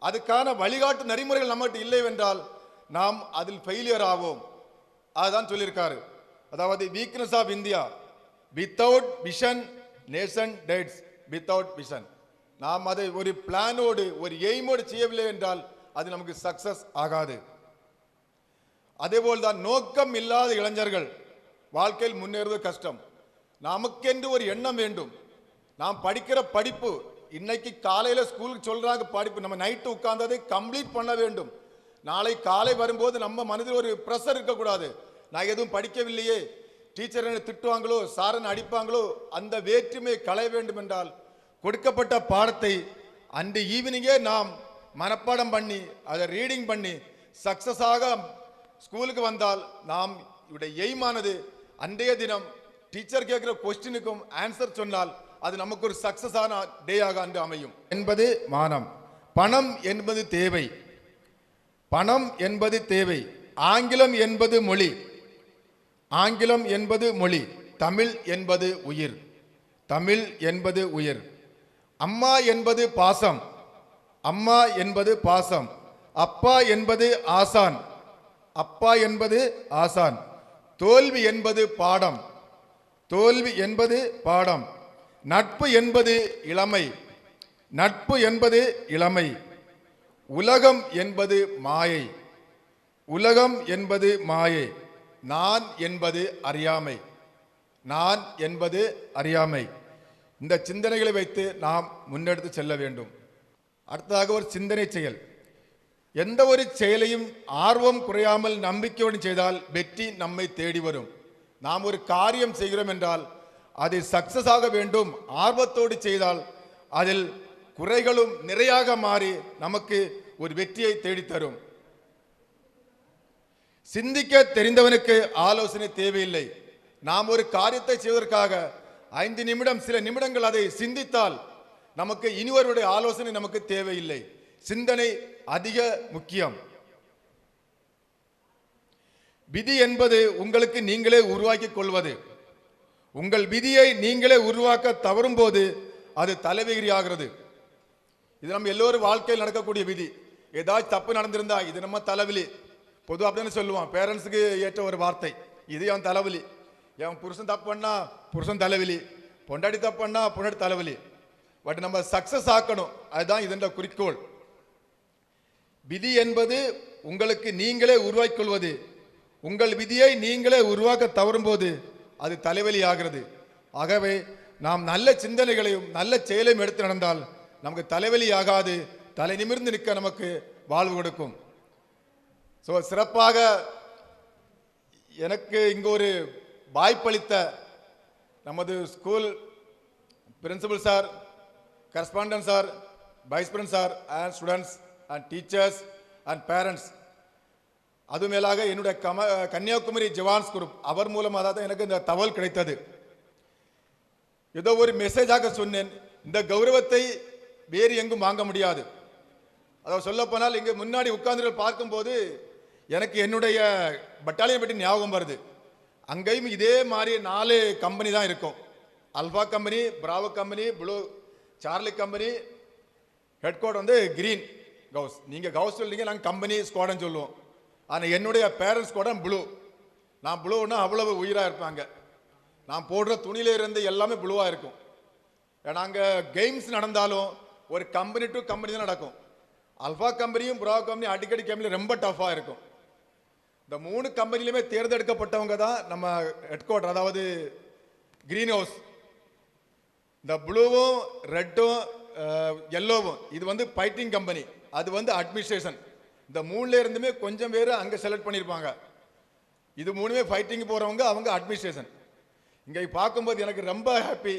அதுக்கான வழிகாட்டு நெறிமுறைகள் நம்மகிட்ட இல்லை என்றால் நாம் அதில் ஃபெயிலியர் ஆவோம். அதுதான் சொல்லியிருக்காரு. அதாவது weakness of India, without vision nation dies. Without vision நாம் அதை ஒரு பிளானோடு ஒரு எய்மோடு செய்யவில்லை என்றால் அது நமக்கு சக்சஸ் ஆகாது. அதேபோல் தான் நோக்கம் இல்லாத இளைஞர்கள் வாழ்க்கையில் முன்னேறுவது கஷ்டம். நமக்கென்று ஒரு எண்ணம் வேண்டும். நாம் படிக்கிற படிப்பு, இன்னைக்கு காலையில் ஸ்கூலுக்கு சொல்றாங்க படிப்பு, நம்ம நைட்டு உட்கார்ந்ததை கம்ப்ளீட் பண்ண வேண்டும். நாளை காலை வரும்போது நம்ம மனதில் ஒரு ப்ரெஷர் இருக்கக்கூடாது. நான் எதுவும் படிக்கவில்லையே, டீச்சர் என்ன திட்டுவாங்களோ, சாரன் அடிப்பாங்களோ, அந்த வேற்றுமை களைய வேண்டும் என்றால் கொடுக்கப்பட்ட பாடத்தை அன்று ஈவினிங்கே நாம் மனப்பாடம் பண்ணி அதை ரீடிங் பண்ணி சக்சஸாக ஸ்கூலுக்கு வந்தால் நாம் இவருடைய எய்மானது அன்றைய தினம் டீச்சர் கேட்கிற கொஸ்டினுக்கும் ஆன்சர் சொன்னால் அது நமக்கு ஒரு சக்சஸான டேயாக அன்று அமையும் என்பது மானம். பணம் என்பது தேவை. பணம் என்பது தேவை. ஆங்கிலம் என்பது மொழி. ஆங்கிலம் என்பது மொழி. தமிழ் என்பது உயிர். தமிழ் என்பது உயிர். அம்மா என்பது பாசம். அம்மா என்பது பாசம். அப்பா என்பது ஆசான். அப்பா என்பது ஆசான். தோல்வி என்பது பாடம். தோல்வி என்பது பாடம். நட்பு என்பது இளமை. நட்பு என்பது இளமை. உலகம் என்பது மாயை. உலகம் என்பது மாயை. நான் என்பது அறியாமை. நான் என்பது அறியாமை. இந்த சிந்தனைகளை வைத்து நாம் முன்னெடுத்து செல்ல வேண்டும். அடுத்ததாக ஒரு சிந்தனை செயல். எந்த ஒரு செயலையும் ஆர்வம் குறையாமல் நம்பிக்கையோடு செய்தால் வெற்றி நம்மை தேடி வரும். நாம் ஒரு காரியம் செய்கிறோம் என்றால் அது சக்சஸ் ஆக வேண்டும். ஆர்வத்தோடு செய்தால் அதில் குறைகளும் நிறையாக மாறி நமக்கு ஒரு வெற்றியை தேடித்தரும். சிந்திக்க தெரிந்தவனுக்கு ஆலோசனை தேவையில்லை. நாம் ஒரு காரியத்தை செய்வதற்காக 5 நிமிடம் சில நிமிடங்கள் அதை சிந்தித்தால் நமக்கு இனிவருடைய ஆலோசனை நமக்கு தேவையில்லை. சிந்தனை அதிக முக்கியம். விதி என்பது உங்களுக்கு நீங்களே உருவாக்கிக் கொள்வது. உங்கள் விதியை நீங்களே உருவாக்க தவறும் போது அது தலைவிதியாகிறது. இது நம்ம எல்லோரும் வாழ்க்கையில் நடக்கக்கூடிய விதி. ஏதாச்சும் தப்பு நடந்திருந்தா இது நம்ம தலைவிலி. பொதுவாக அப்படின்னு சொல்லுவான், பேரண்ட்ஸுக்கு ஏற்ற ஒரு வார்த்தை, இது அவன் தலைவலி. என் புருஷன் தப்பு பண்ணா புருஷன் தலைவலி, பொண்டாடி தப்பு பண்ணா பொண்டாடி தலைவலி. பட் நம்ம சக்சஸ் ஆக்கணும், அதுதான் இதன் குறிக்கோள். விதி என்பது உங்களுக்கு நீங்களே உருவாக்கிக் கொள்வது. உங்கள் விதியை நீங்களே உருவாக்க தவறும்போது அது தலைவலி ஆகிறது. ஆகவே நாம் நல்ல சிந்தனைகளையும் நல்ல செயலையும் எடுத்து நடந்தால் நமக்கு தலைவலி ஆகாது, தலை நிமிர்ந்து நிற்க நமக்கு வாழ்வு கொடுக்கும். ஸோ சிறப்பாக எனக்கு இங்கு ஒரு வாய்ப்பளித்த நமது school principal sir, correspondent sir, vice principal sir and students and teachers and parents, அது மேலாக என்னுடைய கன்னியாகுமரி ஜவான்ஸ் குரூப் அவர் மூலமாக தான் எனக்கு இந்த தகவல் கிடைத்தது. ஏதோ ஒரு மெசேஜாக சொன்னேன். இந்த கௌரவத்தை வேறு எங்கும் வாங்க முடியாது. அதாவது சொல்லப்போனால் இங்கே முன்னாடி உட்கார்ந்து பார்க்கும்போது எனக்கு என்னுடைய பட்டாலியன் பற்றி ஞாபகம் வருது. அங்கேயும் இதே மாதிரி 4 கம்பெனி தான் இருக்கும். Alpha company, Bravo company, blue Charlie company, head quarter வந்து கிரீன் கவுஸ். நீங்கள் கவுஸ் சொல்லிங்க, நாங்கள் கம்பெனி ஸ்குவாடன்னு சொல்லுவோம். ஆனால் என்னுடைய பேரண்ட்ஸ் ஸ்குவாடன் ப்ளூ. நான் ப்ளூன்னா அவ்வளவு உயிராக இருப்பாங்க. நான் போடுற துணியில இருந்து எல்லாமே ப்ளூவாக இருக்கும். நாங்கள் கேம்ஸ் நடந்தாலும் ஒரு கம்பெனி டு கம்பெனி தான் நடக்கும். அல்ஃபா கம்பெனியும் பிராவோ கம்பெனியும் அடிக்கடி கேம்ல ரொம்ப டஃப்பாக இருக்கும். இந்த 3 கம்பெனிலுமே தேர்ந்தெடுக்கப்பட்டவங்க தான் நம்ம ஹெட் குவார்டர், அதாவது கிரீன் ஹவுஸ். இந்த ப்ளூவும் ரெட்டும் எல்லோவும் இது வந்து ஃபைட்டிங் கம்பெனி, அது வந்து அட்மினிஸ்ட்ரேஷன். இந்த 3ல இருந்துமே கொஞ்சம் பேர் அங்கே செலக்ட் பண்ணியிருப்பாங்க. இது 3மே ஃபைட்டிங் போகிறவங்க, அவங்க அட்மினிஸ்ட்ரேஷன். இங்கே பார்க்கும்போது எனக்கு ரொம்ப ஹாப்பி.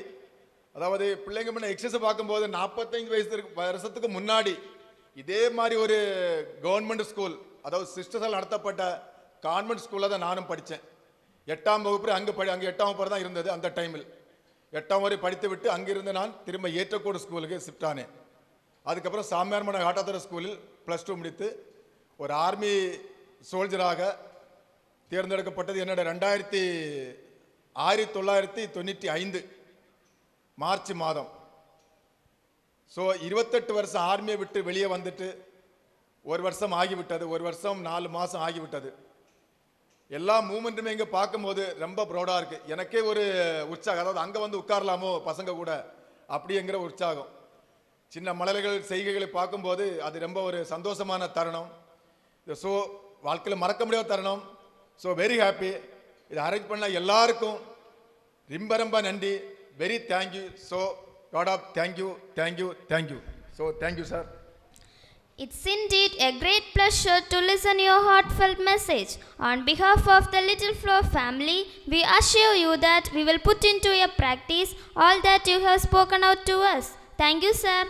அதாவது பிள்ளைங்க முன்ன எக்ஸசைஸ் பார்க்கும்போது 45 வருஷத்துக்கு முன்னாடி இதே மாதிரி ஒரு கவர்மெண்ட் ஸ்கூல், அதாவது சிஸ்டர்ஸால் நடத்தப்பட்ட கான்வென்ட் ஸ்கூலில் தான் நானும் படித்தேன். 8ஆம் வகுப்பு அங்கே 8ஆம் வகுப்பு தான் இருந்தது அந்த டைமில். 8ஆம் வரை படித்து விட்டு அங்கிருந்து நான் திரும்ப ஏற்றக்கோடு ஸ்கூலுக்கு ஷிஃப்ட் ஆனேன். அதுக்கப்புறம் சாமியார்மட காட்டாத்தர ஸ்கூலில் +2 முடித்து ஒரு ஆர்மி சோல்ஜராக தேர்ந்தெடுக்கப்பட்டது என்னோட 1995 மார்ச் மாதம். ஸோ 28 வருஷம் ஆர்மியை விட்டு வெளியே வந்துட்டு 1 வருஷம் ஆகிவிட்டது, 1 வருஷம் 4 மாதம் ஆகிவிட்டது. எல்லா மூமெண்ட்டுமே இங்கே பார்க்கும்போது ரொம்ப ப்ரௌடாக இருக்குது. எனக்கே ஒரு உற்சாகம், அதாவது அங்கே வந்து உட்காரலாமோ பசங்க கூட அப்படிங்கிற உற்சாகம். சின்ன மலர்கள் செய்கைகளை பார்க்கும்போது அது ரொம்ப ஒரு சந்தோஷமான தருணம். ஸோ வாழ்க்கையில் மறக்க முடியாத தருணம். So very happy. இதை அரேஞ்ச் பண்ண எல்லாருக்கும் ரொம்ப ரொம்ப நன்றி. Very thank you. So god of thank you thank you thank you. So thank you sir. It's indeed a great pleasure to listen your heartfelt message. On behalf of the Little Flower family, we assure you that we will put into your practice all that you have spoken out to us. Thank you, sir.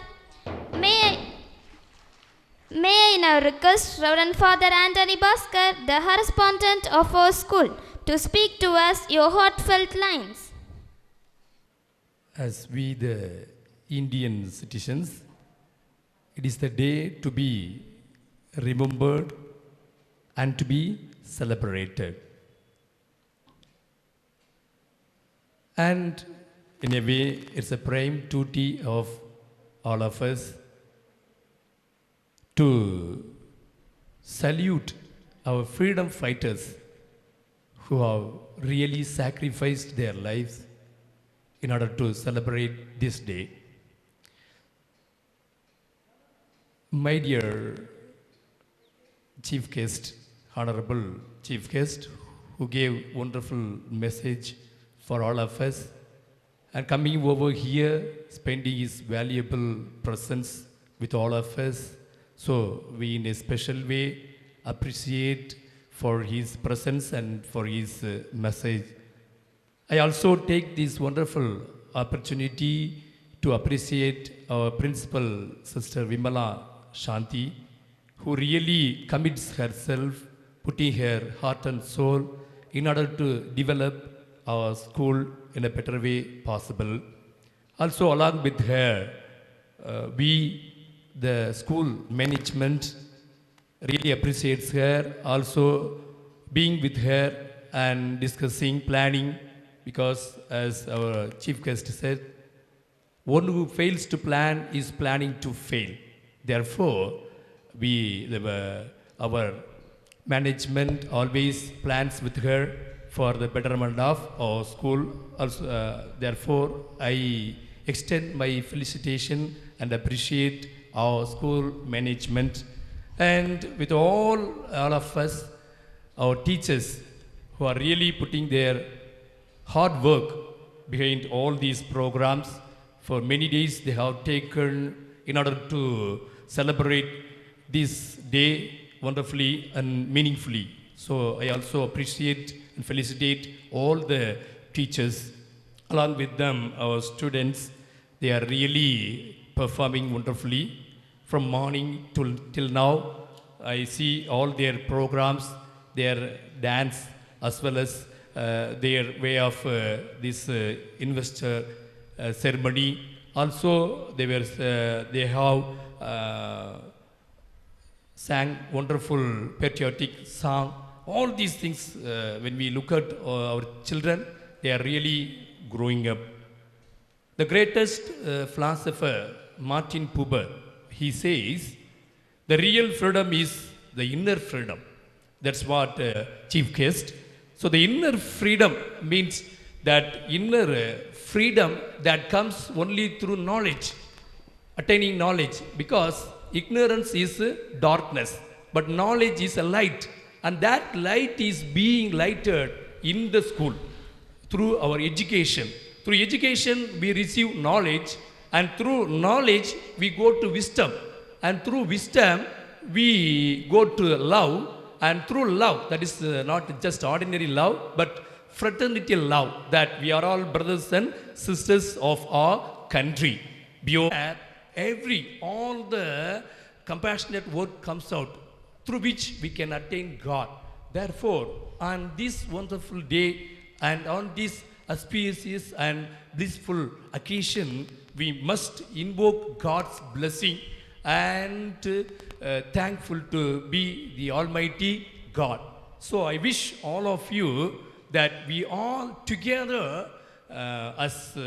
May I now request Reverend Father Anthony Bhaskar, the correspondent of our school, to speak to us your heartfelt lines. As we, the Indian citizens, it is the day to be remembered and to be celebrated. And in a way, it's a prime duty of all of us to salute our freedom fighters who have really sacrificed their lives in order to celebrate this day. My dear Chief Guest, Honorable Chief Guest, who gave wonderful message for all of us, and coming over here, spending his valuable presence with all of us. So we in a special way appreciate for his presence and for his message. I also take this wonderful opportunity to appreciate our principal, Sister Vimala Shanti, who really commits herself, putting her heart and soul in order to develop our school in a better way possible. Also along with her, we, the school management, really appreciates her, also being with her and discussing, planning, because as our chief guest said, one who fails to plan is planning to fail. Therefore, our management always plans with her for the betterment of our school. Also, therefore, I extend my felicitation and appreciate our school management. And with all of us, our teachers who are really putting their hard work behind all these programs. For many days they have taken in order to celebrate this day wonderfully and meaningfully. So I also appreciate and felicitate all the teachers. Along with them, our students, they are really performing wonderfully. From morning till now, I see all their programs, their dance, as well as their way of this investor ceremony. Also, they have sang wonderful patriotic song. All these things, when we look at our children, they are really growing up. The greatest philosopher, Martin Buber, he says, the real freedom is the inner freedom. That's what Chief Guest. So the inner freedom means that inner freedom that comes only through knowledge, attaining knowledge, because ignorance is darkness, but knowledge is a light, and that light is being lighted in the school through our education. Through education we receive knowledge, and through knowledge we go to wisdom, and through wisdom we go to love, and through love, that is not just ordinary love, but fraternity love, that we are all brothers and sisters of our country. Beyond that, all the compassionate word comes out, through which we can attain God. Therefore, on this wonderful day and on this auspicious and blissful occasion, we must invoke God's blessing and thankful to be the Almighty God. So I wish all of you that we all together as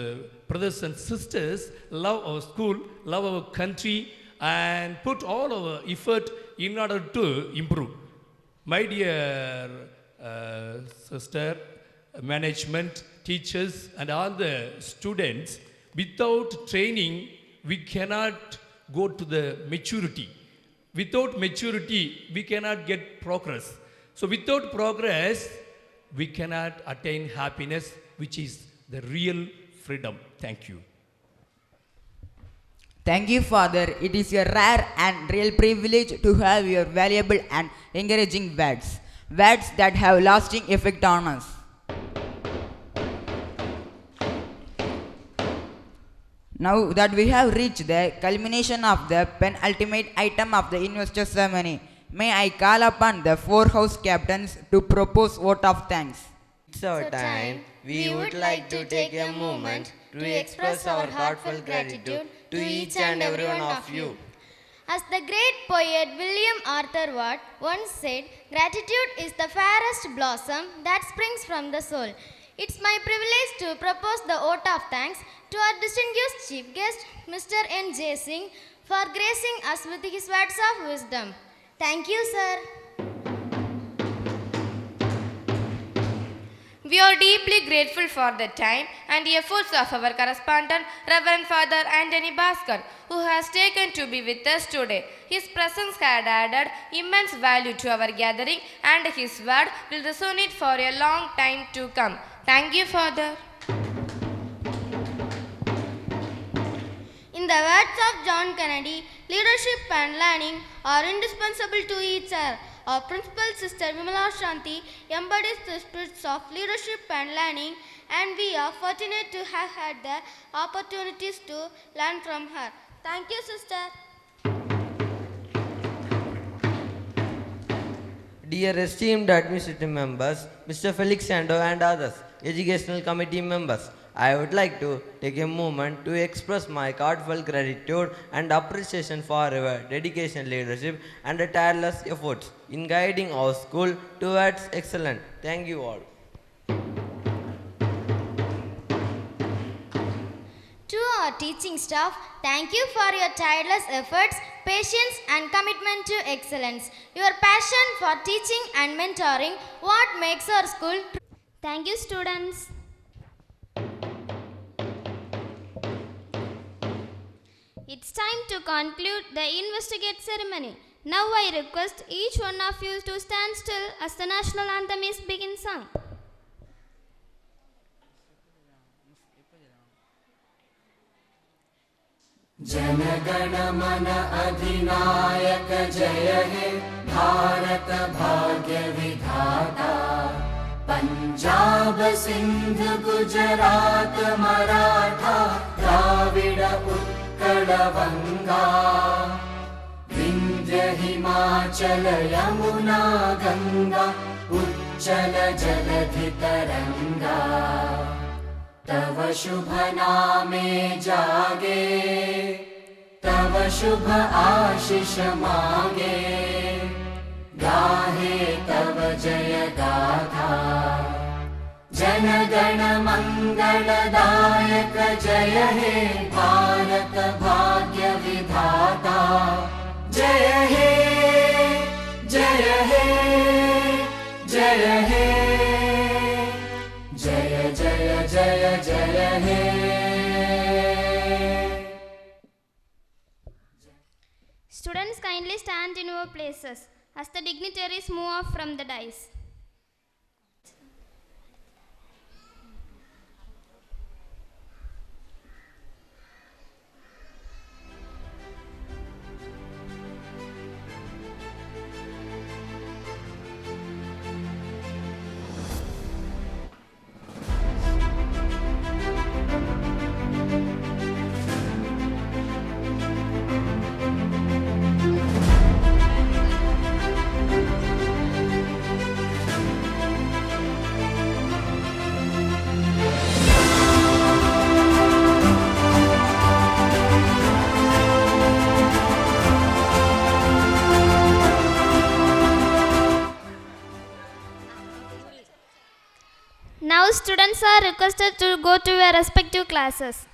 brothers and sisters love our school, love our country, and put all our effort in order to improve. My dear sister, management, teachers, and all the students, without training, we cannot go to the maturity. Without maturity, we cannot get progress. So without progress, we cannot attain happiness, which is the real freedom. Thank you. Thank you, Father. It is a rare and real privilege to have your valuable and encouraging words, words that have lasting effect on us. Now that we have reached the culmination of the penultimate item of the investor ceremony, may I call upon the four house captains to propose vote of thanks. It's our time. We would like to take a moment to express our heartfelt gratitude to each and every one of you. As the great poet William Arthur Ward once said, gratitude is the fairest blossom that springs from the soul. It's my privilege to propose the vote of thanks to our distinguished chief guest, Mr. N. J. Singh, for gracing us with his words of wisdom. Thank you, sir. We are deeply grateful for the time and efforts of our correspondent, Reverend Father Anthony Bhaskar, who has taken to be with us today. His presence had added immense value to our gathering, and his word will resonate for a long time to come. Thank you, Father. In the words of John Kennedy, leadership and learning are indispensable to each other. Our principal sister Vimala Shanti embodies the spirits of leadership and learning, and we are fortunate to have had the opportunities to learn from her. Thank you, sister. Dear esteemed administrative members, Mr. Felix Sando and others, educational committee members, I would like to take a moment to express my heartfelt gratitude and appreciation for your dedication, leadership, and tireless efforts in guiding our school towards excellence. Thank you all. To our teaching staff, thank you for your tireless efforts, patience, and commitment to excellence. Your passion for teaching and mentoring what makes our school. Thank you, students. It's time to conclude the investigate ceremony. Now I request each one of you to stand still as the national anthem is being sung. जनगण मन अधिनायक जय हे भारत भाग्य विधाता पंजाब सिंध गुजरात मराठा द्राविड उत्कल गंगा विंध्य हिमाचल यमुना गंगा उच्चल जलधि तरंगा तव शुभ नामे जागे तव शुभ आशीष मांगे गाहे तव जय गाथा जन गण मंगलदायक जय हे भारत भाग्य विधाता जय हे जय हे जय हे जय जय जय जय हे Students, kindly stand in your places as the dignitaries move off from the dais. Now students are requested to go to their respective classes.